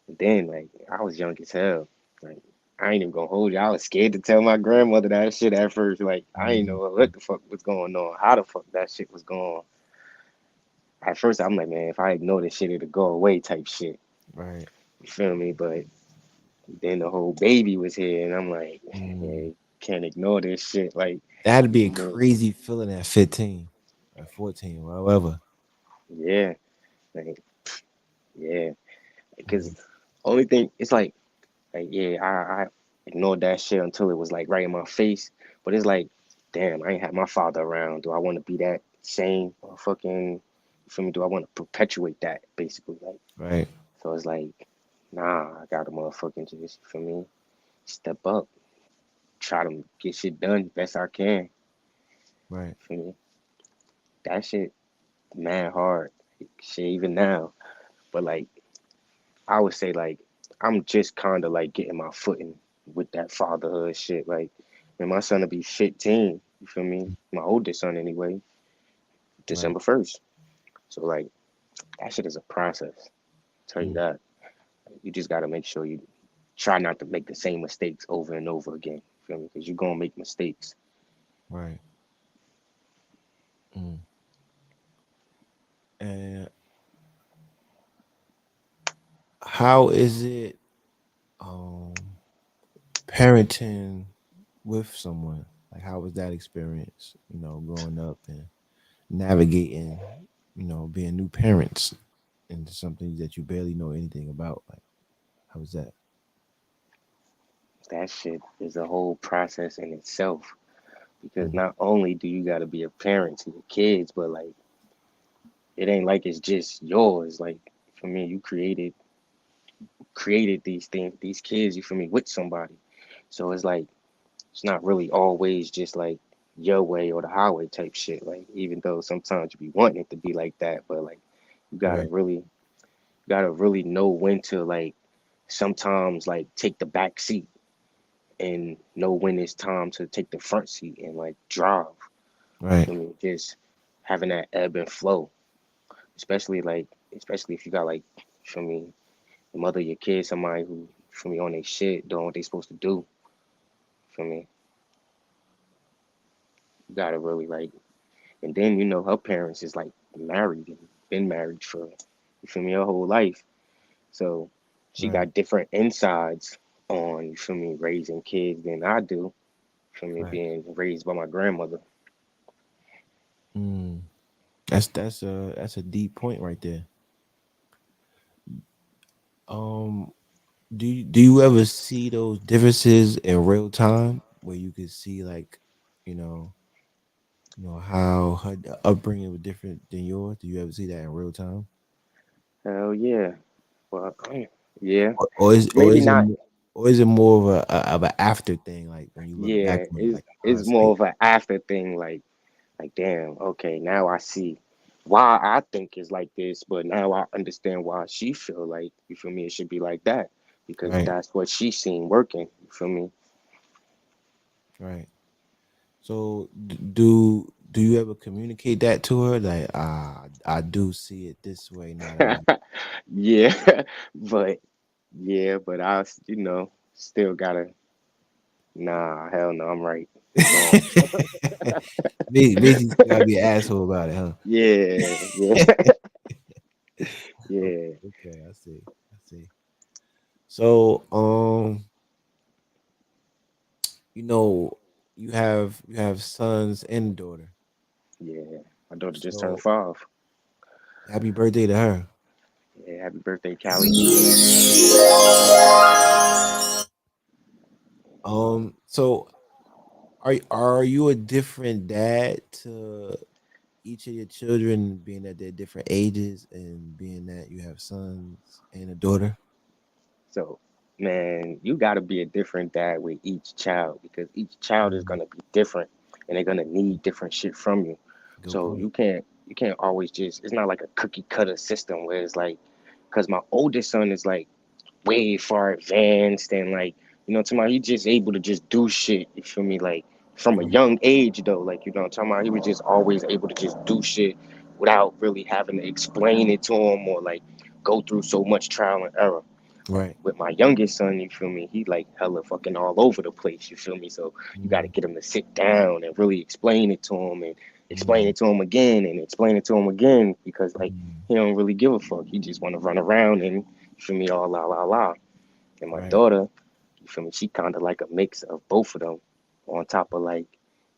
And then like I was young as hell. Like I ain't even gonna hold you. I was scared to tell my grandmother that shit at first. Like I ain't Mhm. know what the fuck was going on, how the fuck that shit was going. At first I'm like, man, if I ignore this shit, it'll go away type shit. Right. You feel me? But then the whole baby was here, and I'm like, Mm. man, can't ignore this shit. Like, That had to be a and then crazy feeling at 15, at 14, however. yeah, like yeah, Mm. because only thing it's like yeah, I ignored that shit until it was like right in my face. But it's like, damn, I ain't had my father around. Do I want to be that same fucking? You feel me? Do I want to perpetuate that basically? Like, Right. so it's like, nah, I gotta motherfucking just you feel me? Step up, try to get shit done best I can. Right. You feel me? That shit mad hard. Shit, even now. But like, I would say like, I'm just kind of like getting my footing with that fatherhood shit. Like, when my son will be 15. You feel me? My oldest son anyway. Right. December 1st. So like, that shit is a process. I'll tell you Mm. that. You just gotta make sure you try not to make the same mistakes over and over again. You feel me? Because you're gonna make mistakes. Right. Mm. And how is it um parenting with someone? Like, how was that experience? Growing up and navigating, being new parents into something that you barely know anything about. Like, how was that? That shit is a whole process in itself. Because Mm. not only do you gotta be a parent to your kids, but like it ain't like it's just yours. Like for me, you created these things, these kids, you feel me, with somebody. So it's like it's not really always just like your way or the highway type shit. Like even though sometimes you be wanting it to be like that, but like you gotta Right. really gotta really know when to like sometimes like take the back seat and know when it's time to take the front seat and like drive. You Right. feel me? Just having that ebb and flow. Especially if you got like you feel me, the mother of your kid, somebody who you feel me on their shit, doing what they supposed to do. You feel me? You gotta really like and then her parents is like married and been married for you feel me her whole life. So she Right. got different insides on you feel me raising kids than I do. You feel me Facts. being raised by my grandmother. Mm. That's a deep point right there. Um, do you ever see those differences in real time where you could see like, you know, how her upbringing was different than yours? Do you ever see that in real time? Hell yeah. Well, yeah. Or is or Maybe is it not. mo- or is it more of an after thing? Like when you look back Yeah, on it, like, it's more of an after thing. Like damn, okay, now I see why I think it's like this, but now I understand why she feel like you feel me. It should be like that because right, that's what she seen working. You feel me? right. So do you ever communicate that to her? Like, I do see it this way now that I'm Yeah, but but still gotta. Nah, hell no, I'm right. I'm gone. Basically you gotta be an asshole about it, huh? Yeah, yeah, Okay, yeah. okay, I see. I see. So, you know, you have sons and a daughter. Yeah, my daughter just turned So 5. happy birthday to her. Yeah, happy birthday, Callie. So are you a different dad to each of your children, being that they're different ages and being that you have sons and a daughter? So, man, you got to be a different dad with each child because each child is Mm, gonna be different and they're gonna need different shit from you. good So point. you can't always just. It's not like a cookie cutter system where it's like, because my oldest son is like way far advanced and like tomorrow he just able to just do shit. You feel me? Like from a Right, young age though, like what I'm talking about, he was just always able to just do shit without really having to explain it to him or like go through so much trial and error. right. With my youngest son, you feel me? He like hella fucking all over the place, you feel me? So you got to Mm, get him to sit down and really explain it to him and explain mm, it to him again and explain it to him again because like mm, he don't really give a fuck. He just want to run around and you feel me all la la la. And my right, daughter, you feel me? She kind of like a mix of both of them. On top of like,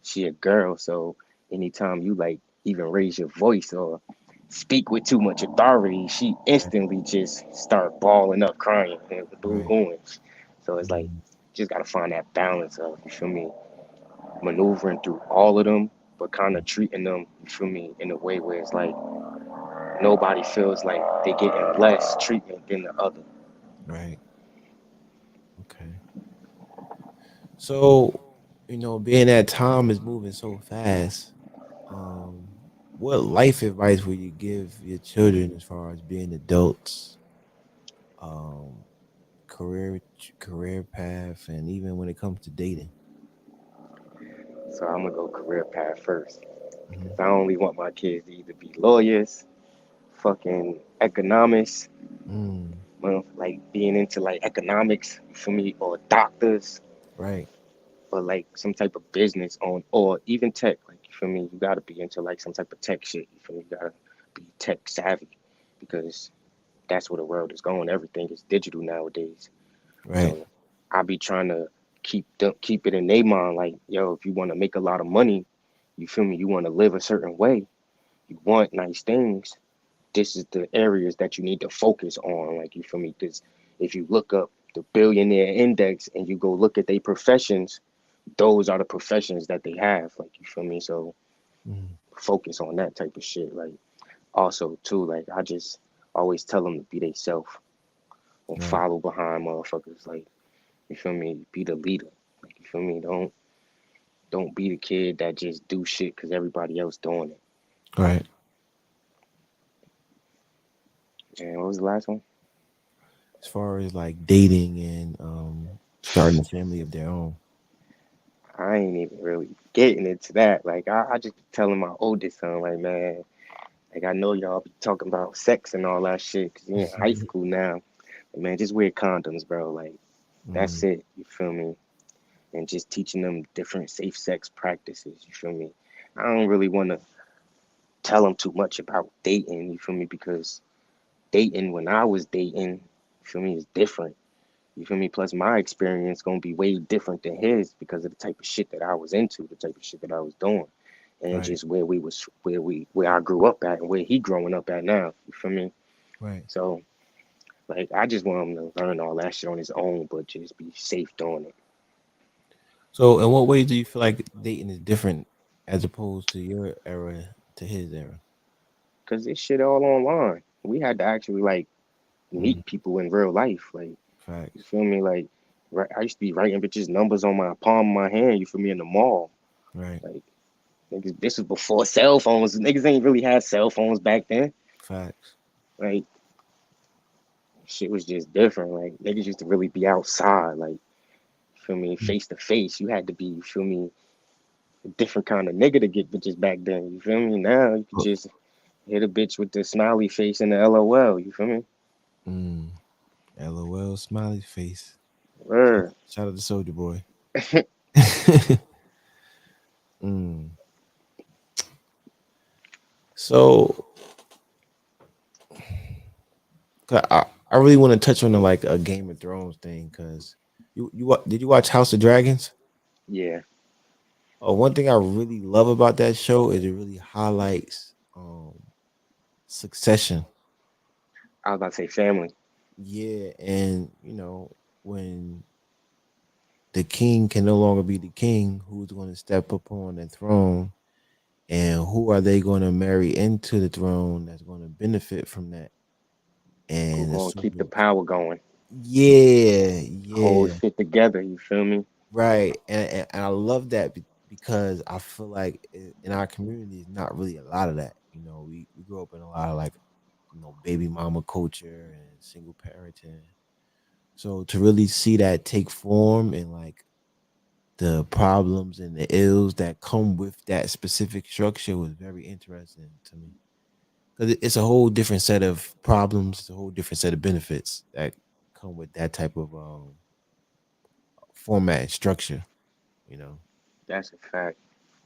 she a girl, so anytime you like even raise your voice or speak with too much authority, she right, instantly just start bawling up, crying, and boo right. hooing. So it's like, Mm, just gotta find that balance of you feel me, maneuvering through all of them, but kind of treating them, you feel me, in a way where it's like nobody feels like they getting less treatment than the other. right. Okay. So, being that time is moving so fast, um, what life advice would you give your children as far as being adults, um, career path, and even when it comes to dating? So I'm gonna go career path first. Mhm. Cause I only want my kids to either be lawyers, fucking economists, Mm, well, like being into like economics for me, or doctors, right, or like some type of business on, or even tech. Like you feel me, you gotta be into like some type of tech shit. You feel me, you gotta be tech savvy because that's where the world is going. Everything is digital nowadays. right, So I be trying to keep it in their mind, like yo, if you want to make a lot of money, you feel me, you want to live a certain way, you want nice things, this is the areas that you need to focus on. Like you feel me? Because if you look up the billionaire index and you go look at their professions, those are the professions that they have. Like you feel me? So mm, focus on that type of shit. Like also too, like I just always tell them to be they self and right, follow behind motherfuckers. Like you feel me? Be the leader. Like you feel me? Don't be the kid that just do shit because everybody else doing it. right. And what was the last one? As far as like dating and starting a family of their own. I ain't even really getting into that. Like I just be telling my oldest son, like, man, like I know y'all be talking about sex and all that shit because you're in high school now. But man, just wear condoms, bro. Like that's Mm, it. You feel me? And just teaching them different safe sex practices. You feel me? I don't really want to tell them too much about dating. You feel me? Because dating when I was dating, you feel me, is different. You feel me? Plus, my experience gonna be way different than his because of the type of shit that I was into, the type of shit that I was doing, and right, just where I grew up at and where he growing up at now. You feel me? right. So like, I just want him to learn all that shit on his own, but just be safe doing it. So, in what ways do you feel like dating is different as opposed to your era to his era? Cause this shit all online. We had to actually like Mm, meet people in real life. Like, you facts. feel me? Like, right, I used to be writing bitches numbers on my palm of my hand. You feel me, in the mall. Right. Like, niggas, this was before cell phones. Niggas ain't really had cell phones back then. Facts. Like, shit was just different. Like, niggas used to really be outside. Like, you feel me, Mm, face to face. You had to be, you feel me, a different kind of nigga to get bitches back then. You feel me? Now you can just hit a bitch with the smiley face and the LOL. You feel me? Mm, LOL, smiley face. Shout, Word. shout out to Soldier Boy. mm. So, I really want to touch on the like a Game of Thrones thing because did you watch House of Dragons? Yeah, One thing I really love about that show is it really highlights succession. I was about to say family. Yeah, and when the king can no longer be the king, who's going to step upon the throne, and who are they going to marry into the throne that's going to benefit from that? Who And gonna keep the assuming, power going? yeah, Hold yeah, shit together. You feel me? right, and I love that because I feel like in our community, is not really a lot of that. We grew up in a lot of like baby mama culture and single parenting. So to really see that take form and like the problems and the ills that come with that specific structure was very interesting to me because it's a whole different set of problems, it's a whole different set of benefits that come with that type of format and structure, you know. That's a fact.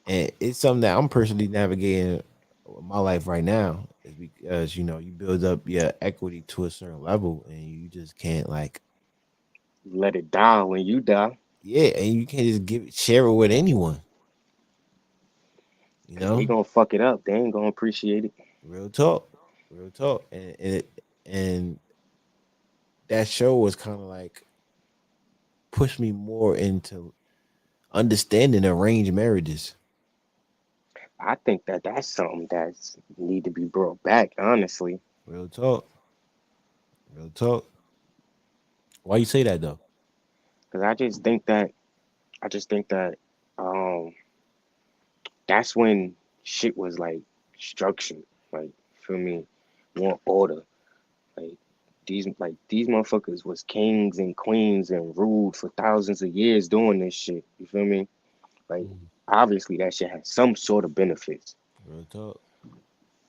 And it's something that I'm personally navigating in my life right now is because you build up your equity to a certain level and you just can't like Let it die when you die, yeah, and you can't just share it with anyone, you cause they know. gonna fuck it up. They ain't gonna appreciate it. Real talk, real talk, and that show was kind of like pushed me more into understanding arranged marriages. I think that that's something that's need to be brought back. Honestly, Real talk, real talk. Why you say that though? cause I just think that um that's when shit was like structured. Like, feel me, more order. Like these motherfuckers was kings and queens and ruled for thousands of years doing this shit. You feel me? Like Mm, obviously that shit has some sort of benefits. real talk.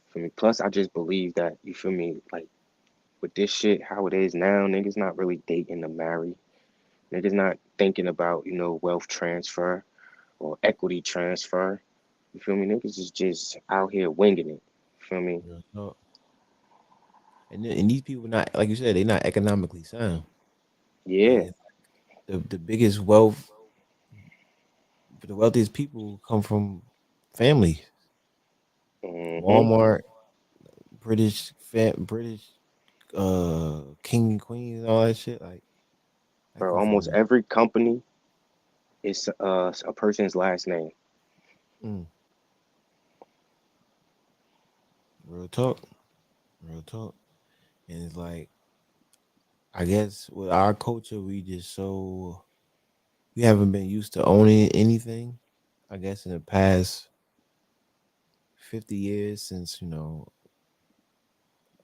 For me. Plus I just believe that, you feel me, like with this shit how it is now, niggas not really dating to marry. Niggas not thinking about, wealth transfer or equity transfer. You feel me? Niggas is just out here winging it. You feel me? Real talk. And these people not like you said, they're not economically sound. Yeah. And the biggest wealth, the wealthiest people come from family. Hmm. Walmart, British king and queens and all that shit. Like I Bro, come from almost that. every company is a person's last name. Mm, real talk, real talk. And it's like I guess with our culture, we haven't been used to owning anything. I guess in the past 50 years since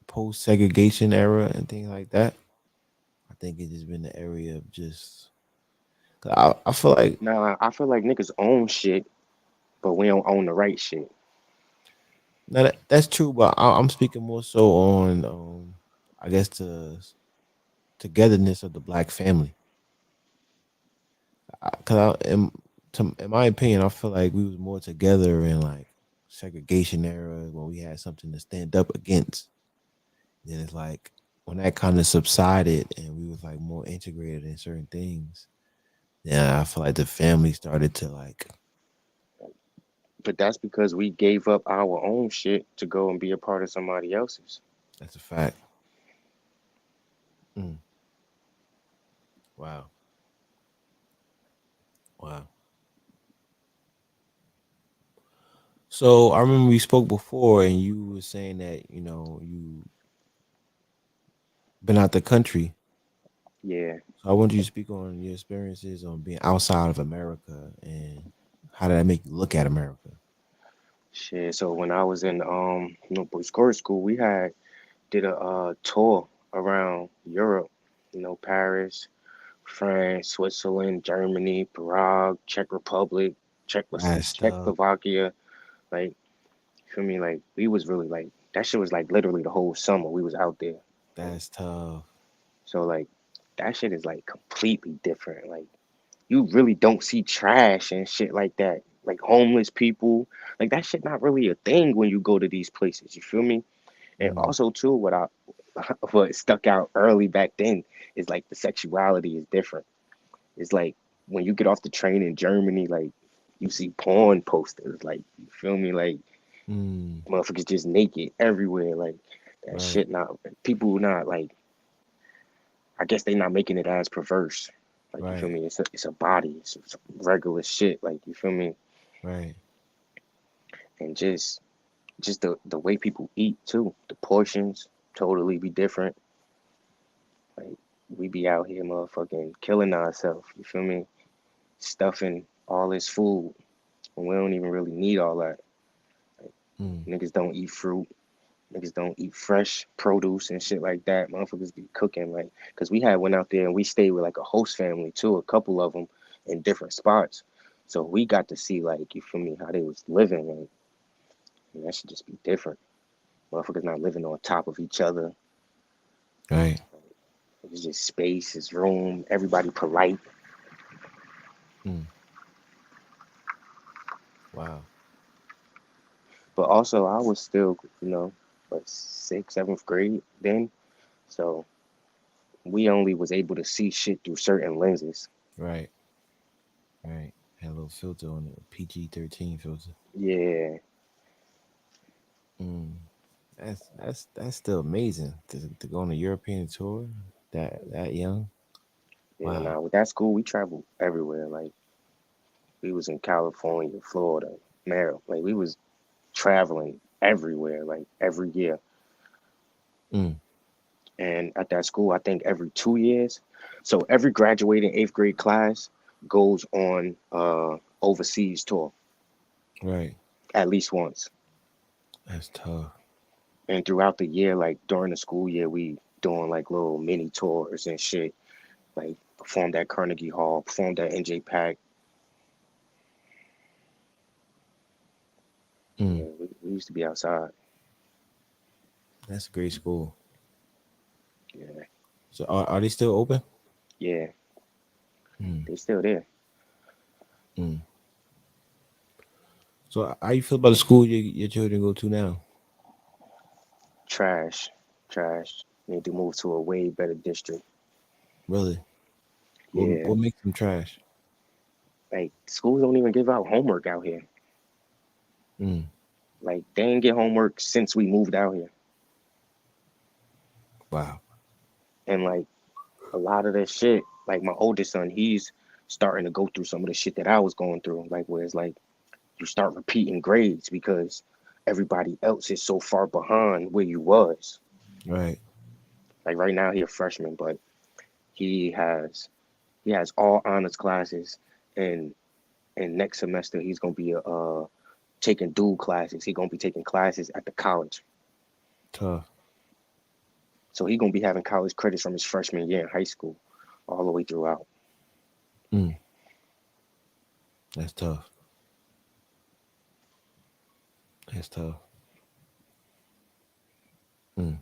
post segregation era and things like that. I think it has been the area of just. 'Cause I feel like Now I feel like niggas own shit, but we don't own the right shit. now that's true, but I'm speaking more so on I guess the togetherness of the black family. Because in my opinion, I feel like we was more together in like segregation era when we had something to stand up against. Then it's like when that kind of subsided and we was like more integrated in certain things. Yeah, I feel like the family started to like. But that's because we gave up our own shit to go and be a part of somebody else's. That's a fact. Mm, wow, wow. So I remember we spoke before, and you were saying that you been out the country. Yeah. So I want you to speak on your experiences on being outside of America and how did that make you look at America? Shit. So when I was in Bush school, we had did a tour around Europe. Paris, France, Switzerland, Germany, Prague, Czech Republic. That's tough. Czechoslovakia. Like, you feel me? Like, we was really like that shit was like literally the whole summer we was out there. Like, That's tough. so like that shit is like completely different. Like, you really don't see trash and shit like that. Like homeless people, like that shit not really a thing when you go to these places. You feel me? And Mm, also too, what I what stuck out early back then is like the sexuality is different. It's like when you get off the train in Germany, like you see porn posters, like you feel me, like mm, motherfuckers just naked everywhere, like that right, shit. Not people not like I guess they not making it as perverse. Like you feel right, me? It's a body. It's regular shit. Like you feel me? right. And just the way people eat too. The portions totally be different. Like we be out here motherfucking killing ourselves. You feel me? Stuffing all this food when we don't even really need all that. Like, Mm, niggas don't eat fruit. Niggas don't eat fresh produce and shit like that. Motherfuckers be cooking like, cause we had went out there and we stayed with like a host family too, a couple of them in different spots. So we got to see like, you feel me, how they was living. Like, man, that should just be different. Motherfuckers not living on top of each other. right. It's just space, it's room. Everybody polite. Mm, wow. But also, I was still, what, sixth, seventh grade then. So we only was able to see shit through certain lenses. Right, right. Had a little filter on it, PG-13 filter. Yeah, Mm. That's still amazing to go on a European tour that young. yeah. Wow. Now with that school, we traveled everywhere. Like we was in California, Florida, Maryland. Like we was traveling everywhere, like every year. Mm, And at that school, I think every 2 years. So every graduating eighth grade class goes on overseas tour right. at least once. That's tough. And throughout the year, like during the school year, we doing like little mini tours and shit. Like performed at Carnegie Hall, performed at NJ Pack. Mm, Yeah, we used to be outside. that's a great school. Yeah, So are they still open? yeah, Mm, they still there. mm. So how you feel about the school your children go to now? Trash, trash. Need to move to a way better district. Really? Yeah, What makes them trash? like schools don't even give out homework out here. Mm, Like they didn't get homework since we moved out here. wow. And like a lot of that shit, like my oldest son, he's starting to go through some of the shit that I was going through. Like where it's like you start repeating grades because everybody else is so far behind where you was. Right. Like right now he a freshman, but he has he has all honors classes and next semester he's gonna be taking dual classes. He's gonna be taking classes at the college. Tough. So he's gonna be having college credits from his freshman year in high school all the way throughout. Mm, that's tough. That's tough. Mm.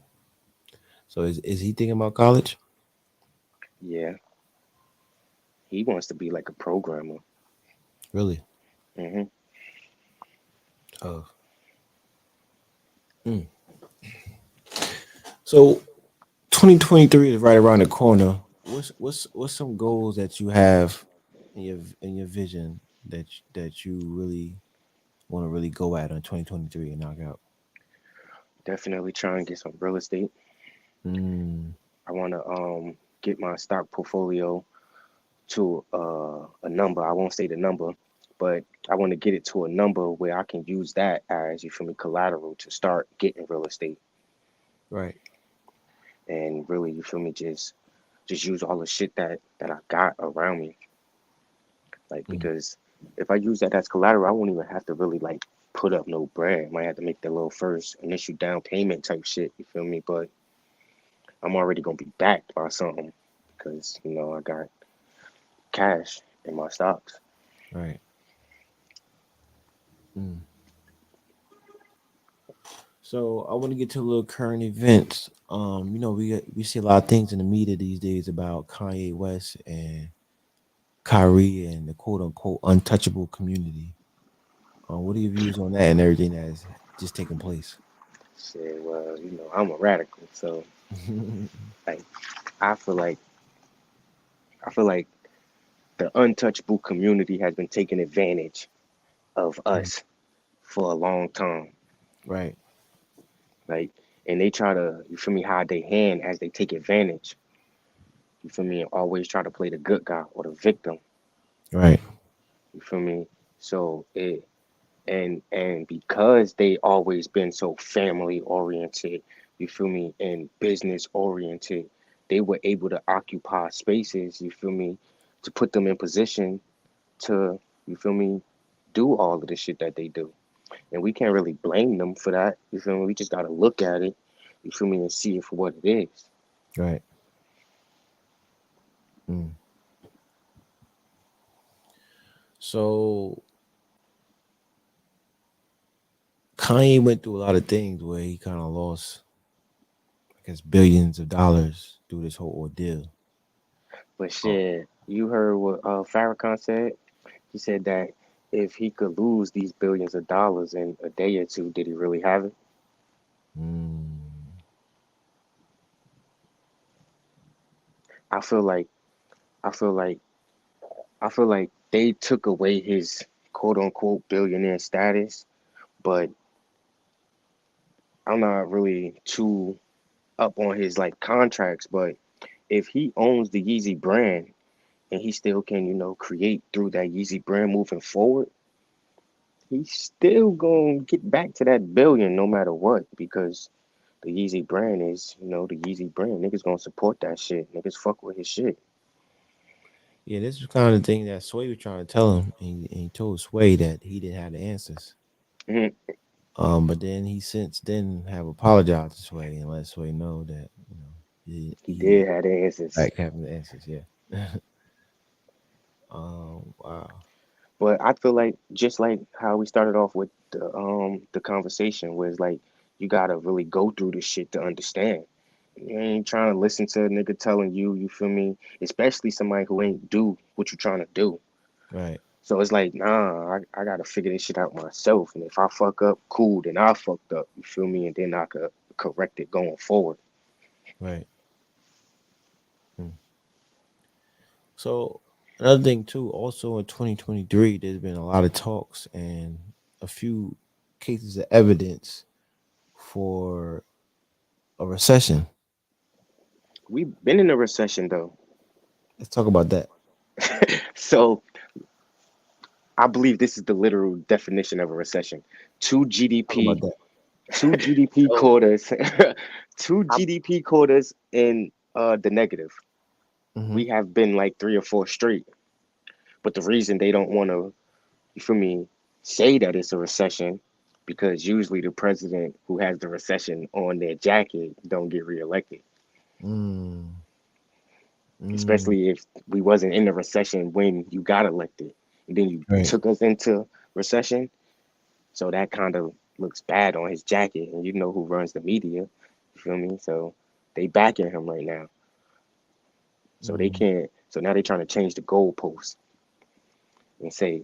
So is he thinking about college? Yeah, he wants to be like a programmer. Really? Hmm. Tough. Mm. So 2023 is right around the corner. What's some goals that you have in your vision that you really want to really go at on 2023 and knock out? Definitely try and get some real estate. Mm, I want to get my stock portfolio to a number. I won't say the number, but I want to get it to a number where I can use that as, you feel me, collateral to start getting real estate right. and really, you feel me, just use all the shit that I got around me. Like Mm, because if I use that as collateral, I won't even have to really like put up no bread. I might have to make the little first initial down payment type shit. You feel me? But I'm already gonna be backed by something because I got cash in my stocks. right. Mm. So I want to get to a little current events. We see a lot of things in the media these days about Kanye West and Kyrie and the quote unquote untouchable community. What are your views on that and everything that has just taken place? Shit, well, I'm a radical, so like I feel like I feel like the untouchable community has been taking advantage of Mm. us for a long time. Right, Like, and they try to, you feel me, hide their hand as they take advantage. You feel me, and always try to play the good guy or the victim. right, You feel me? So it and because they always been so family oriented, you feel me, and business oriented, they were able to occupy spaces, you feel me, to put them in position to, you feel me, do all of the shit that they do. And we can't really blame them for that. You feel me? We just gotta look at it, you feel me, and see it for what it is. right. Mm. So Kanye went through a lot of things where he kind of lost, I guess, billions of dollars through this whole ordeal. But Oh. shit, you heard what Farrakhan said? He said that if he could lose these billions of dollars in a day or two, did he really have it? Mm. I feel like I feel like I feel like they took away his quote unquote billionaire status, but I'm not really too up on his like contracts. But if he owns the Yeezy brand and he still can, create through that Yeezy brand moving forward, he's still gonna get back to that billion no matter what because the Yeezy brand is, the Yeezy brand. Niggas gonna support that shit. Niggas fuck with his shit. Yeah, this was kind of the thing that Sway was trying to tell him, and he told Sway that he didn't have the answers. Mhm. But then he since then have apologized to Sway and let Sway know that He he did have the answers. like having the answers. Yeah. Wow. But I feel like just like how we started off with the conversation was like you gotta really go through this shit to understand. You ain't trying to listen to a nigga telling you, you feel me? Especially somebody who ain't do what you trying to do. Right. So it's like, nah, I gotta figure this shit out myself. And if I fuck up, cool, then I fucked up. You feel me? And then I could correct it going forward. Right. Mm. So another thing too, also in 2023, there's been a lot of talks and a few cases of evidence for a recession. We've been in a recession though. Let's talk about that. So I believe this is the literal definition of a recession. Two Talk about GDP, that. two GDP So quarters, two I, GDP quarters in the negative. hmm We have been like three or four straight. But the reason they don't want to, you feel me, say that it's a recession, because usually the president who has the recession on their jacket don't get reelected. mm, mm, Especially if we wasn't in the recession when you got elected. And then you right. took us into recession. So that kind of looks bad on his jacket, and you know who runs the media. You feel me? So they backing him right now. So they Mm, can't. So now they're trying to change the goalpost and say,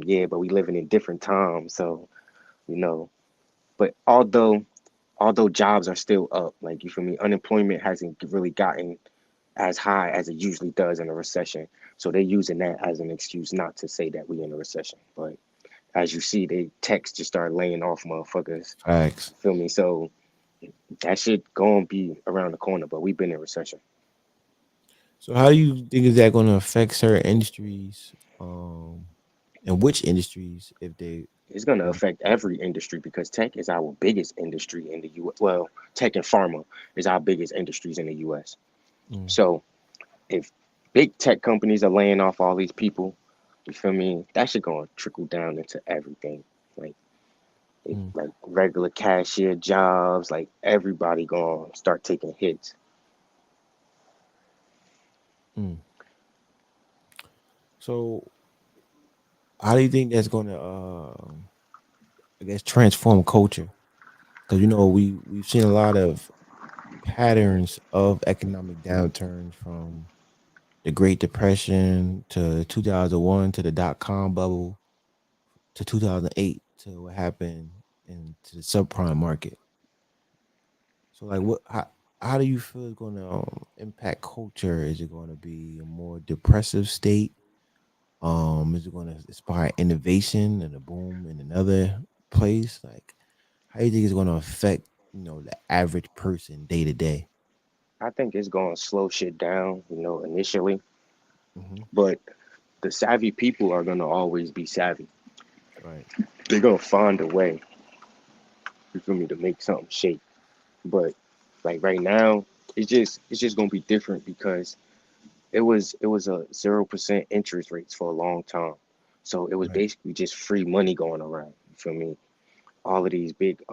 yeah, but we living in different times. So you know, but although jobs are still up, like you feel me, unemployment hasn't really gotten as high as it usually does in a recession. So they're using that as an excuse not to say that we in a recession. But as you see, they techs just start laying off motherfuckers. facts. Feel me? So that shit gonna be around the corner, but we've been in recession. So how do you think is that going to affect certain industries? And which industries if they It's gonna going? affect every industry because tech is our biggest industry in the U.S. Well, tech and pharma is our biggest industries in the U.S. Mm, So if big tech companies are laying off all these people, you feel me? That shit gonna trickle down into everything. Like mm, like regular cashier jobs, like everybody gonna start taking hits. mm. So how do you think that's going to I guess transform culture? Because we've seen a lot of patterns of economic downturns from the Great Depression to 2001 to the dot com bubble to 2008 to what happened into the subprime market. So like how do you feel it's going to impact culture? Is it going to be a more depressive state? Is it going to inspire innovation and a boom in another place? Like how do you think it's going to affect, the average person day to day? I think it's going to slow shit down, initially, Mhm. but the savvy people are going to always be savvy. Right. They're going to find a way, you feel me, to make something shake. But like right now, it's just going to be different because it was a 0% interest rates for a long time. So it was Right. basically just free money going around. You feel me? All of these big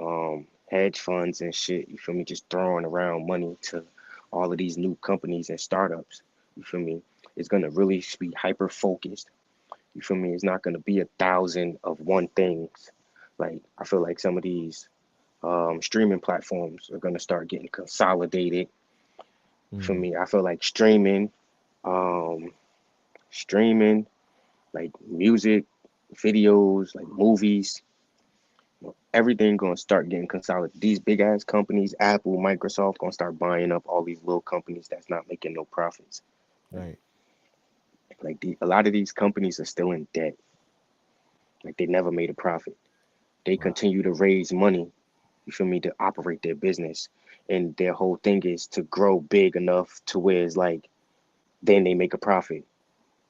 hedge funds and shit, you feel me, just throwing around money to all of these new companies and startups. You feel me? It's gonna really be hyper focused. You feel me? It's not gonna be a thousand of one things. Like I feel like some of these streaming platforms are gonna start getting consolidated. For Mm. me, I feel like um, streaming, like music, videos, like movies, everything gonna start getting consolidated. These big ass companies, Apple, Microsoft, gonna start buying up all these little companies that's not making no profits. Like, Right. a lot of these companies are still in debt. Like they never made a profit. They Wow. continue to raise money. You feel me, to operate their business, and their whole thing is to grow big enough to where it's like then they make a profit.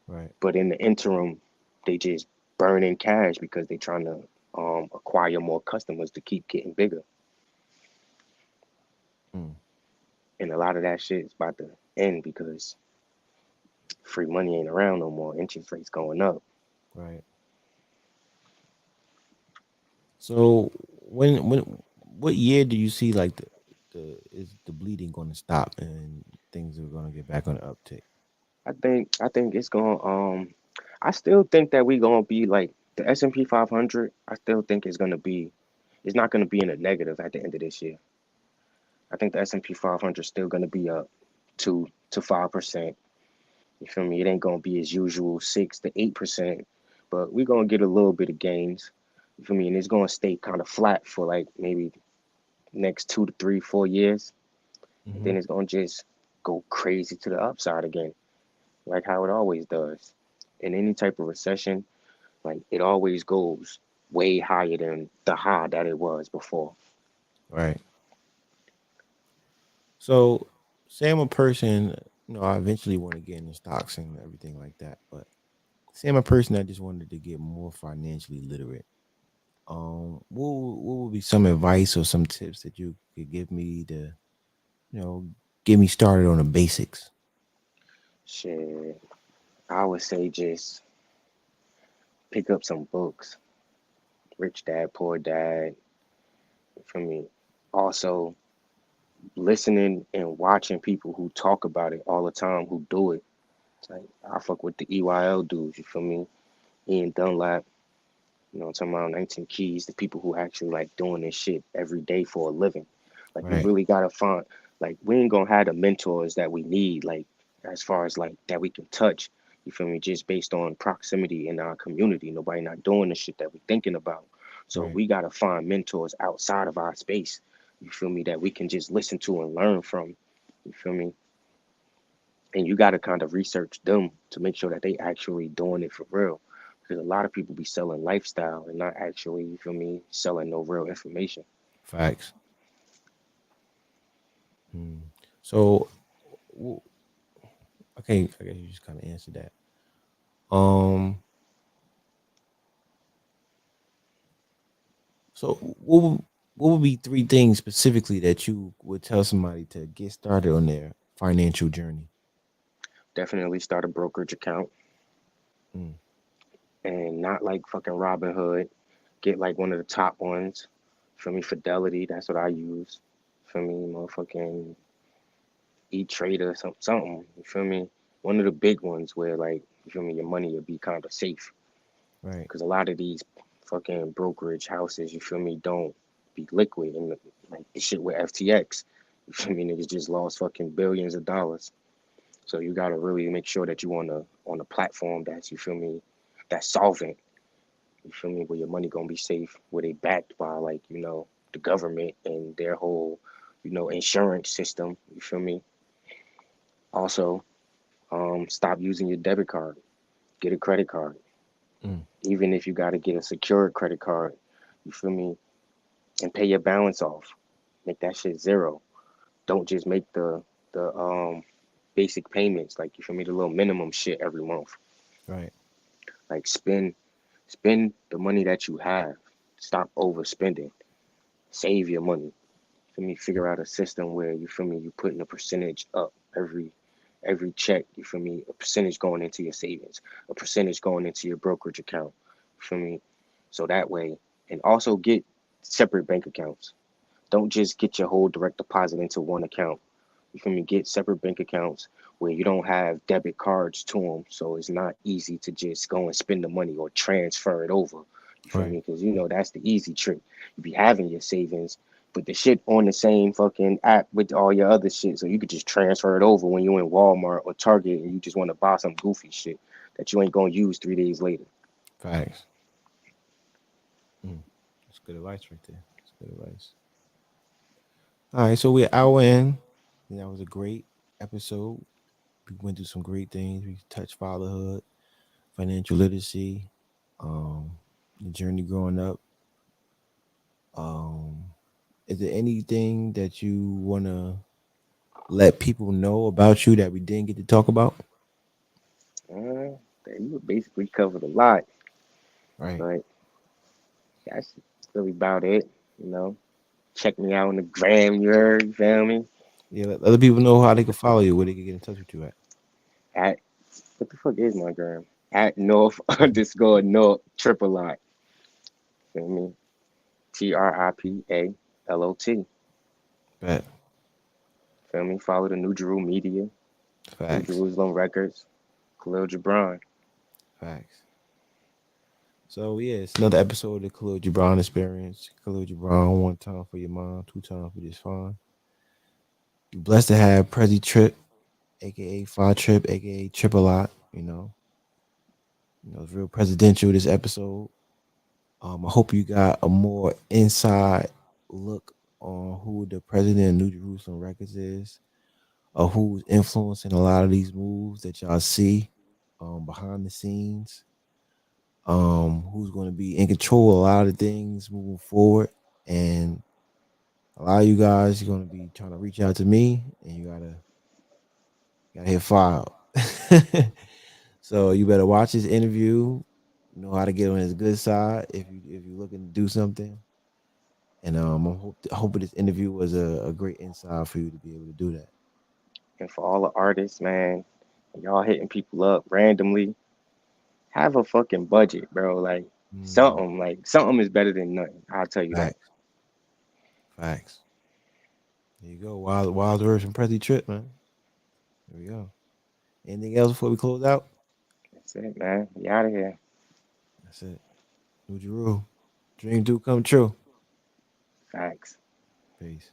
Right. But in the interim, they just burn in cash because they're trying to acquire more customers to keep getting bigger. Mm. And a lot of that shit is about to end because free money ain't around no more. Interest rates going up. Right. So what year do you see like the bleeding going to stop and things are going to get back on the uptick? I think it's going. I still think that we gonna be like the S&P 500. I still think it's gonna be. It's not gonna be in a negative at the end of this year. I think the S&P 500 is still gonna be up 2 to 5%. You feel me? It ain't gonna be as usual 6 to 8%, but we gonna get a little bit of gains. You feel me? And it's gonna stay kind of flat for like maybe next 2 to 3, 4 years, and Mm-hmm. then it's gonna just go crazy to the upside again, like how it always does. In any type of recession, like it always goes way higher than the high that it was before. Right. So say I'm a person, I eventually want to get into stocks and everything like that, but say I'm a person that just wanted to get more financially literate. What would be some advice or some tips that you could give me to, you know, get me started on the basics? Shit, I would say just pick up some books, Rich Dad Poor Dad. For me, also listening and watching people who talk about it all the time, who do it. Like I fuck with the EYL dudes. You feel me? Ian Dunlap. I'm talking about 19 Keys, the people who actually like doing this shit every day for a living. Like we Right. really gotta find, like we ain't gonna have the mentors that we need, like as far as like that we can touch. You feel me? Just based on proximity in our community. Nobody not doing the shit that we thinking about. So Right. we gotta find mentors outside of our space. You feel me? That we can just listen to and learn from. You feel me? And you got to kind of research them to make sure that they actually doing it for real, because a lot of people be selling lifestyle and not actually, you feel me, selling no real information. Facts. Hmm. So, w- okay, I guess you just kind of answered that. Um, so what would be three things specifically that you would tell somebody to get started on their financial journey? Definitely start a brokerage account, Mm. and not like fucking Robinhood. Get like one of the top ones. For me, Fidelity, that's what I use. For me, motherfucking E Trader, something. You feel me? One of the big ones where like, you feel me, your money will be kind of safe. Right. Because a lot of these fucking brokerage houses, you feel me, don't be liquid. And like the shit with FTX, you feel me, niggas just lost fucking billions of dollars. So you gotta really make sure that you on a platform that's, you feel me, that's solvent. You feel me, where your money gonna be safe, where they backed by, like, the government and their whole, insurance system. You feel me? Also, stop using your debit card. Get a credit card. Mm, Even if you gotta get a secured credit card, you feel me, and pay your balance off. Make that shit zero. Don't just make the basic payments, like, you feel me, the little minimum shit every month. right. Like, spend the money that you have. Stop overspending. Save your money. Feel me? Figure out a system where, you feel me, you putting a percentage up every check. You feel me? A percentage going into your savings, a percentage going into your brokerage account. You feel me? So that way, and also get separate bank accounts. Don't just get your whole direct deposit into one account. You feel me? Get separate bank accounts where you don't have debit cards to them, so it's not easy to just go and spend the money or transfer it over. You feel Right. me? Because that's the easy trick. You be having your savings, but the shit on the same fucking app with all your other shit, so you could just transfer it over when you in Walmart or Target and you just want to buy some goofy shit that you ain't gonna use 3 days later. Facts. Mm. That's good advice right there. That's good advice. All right, so we're hour in. That was a great episode. We went through some great things. We touched fatherhood, financial literacy, um, the journey growing up. Um, is there anything that you wanna let people know about you that we didn't get to talk about? Uh, you basically covered a lot, Right. but that's really about it. You know, check me out on the gram. You heard? You feel me? Yeah, let other people know how they can follow you, where they can get in touch with you at. At what the fuck is my gram? At North underscore North triple I. Feel me? TRIPALOT. Bet. Feel me? Follow the New Jerusalem Media, New Facts. Jerusalem Records, Khalil Jibran. Facts. So yeah, it's another episode of the Khalil Gibran Experience. Khalil Gibran, one time for your mom, two times for just fine. You're blessed to have Prezzy Trip, aka Five Trip, aka Triple Lot. It's real presidential this episode. I hope you got a more inside look on who the president of New Jerusalem Records is, or who's influencing a lot of these moves that y'all see behind the scenes. Who's going to be in control of a lot of things moving forward, and a lot of you guys are going to be trying to reach out to me, and you gotta hit file. So you better watch this interview, know how to get on his good side if you're looking to do something. And hoping this interview was a great insight for you to be able to do that. And for all the artists, man, y'all hitting people up randomly, have a fucking budget, bro. Mm, Like something is better than nothing. I'll tell you that. facts, facts. There you go. Wild words from Prezzy Trip, man. There we go. Anything else before we close out? That's it, man. We out of here. That's it. New Jeru. Dream do come true. Facts. Peace.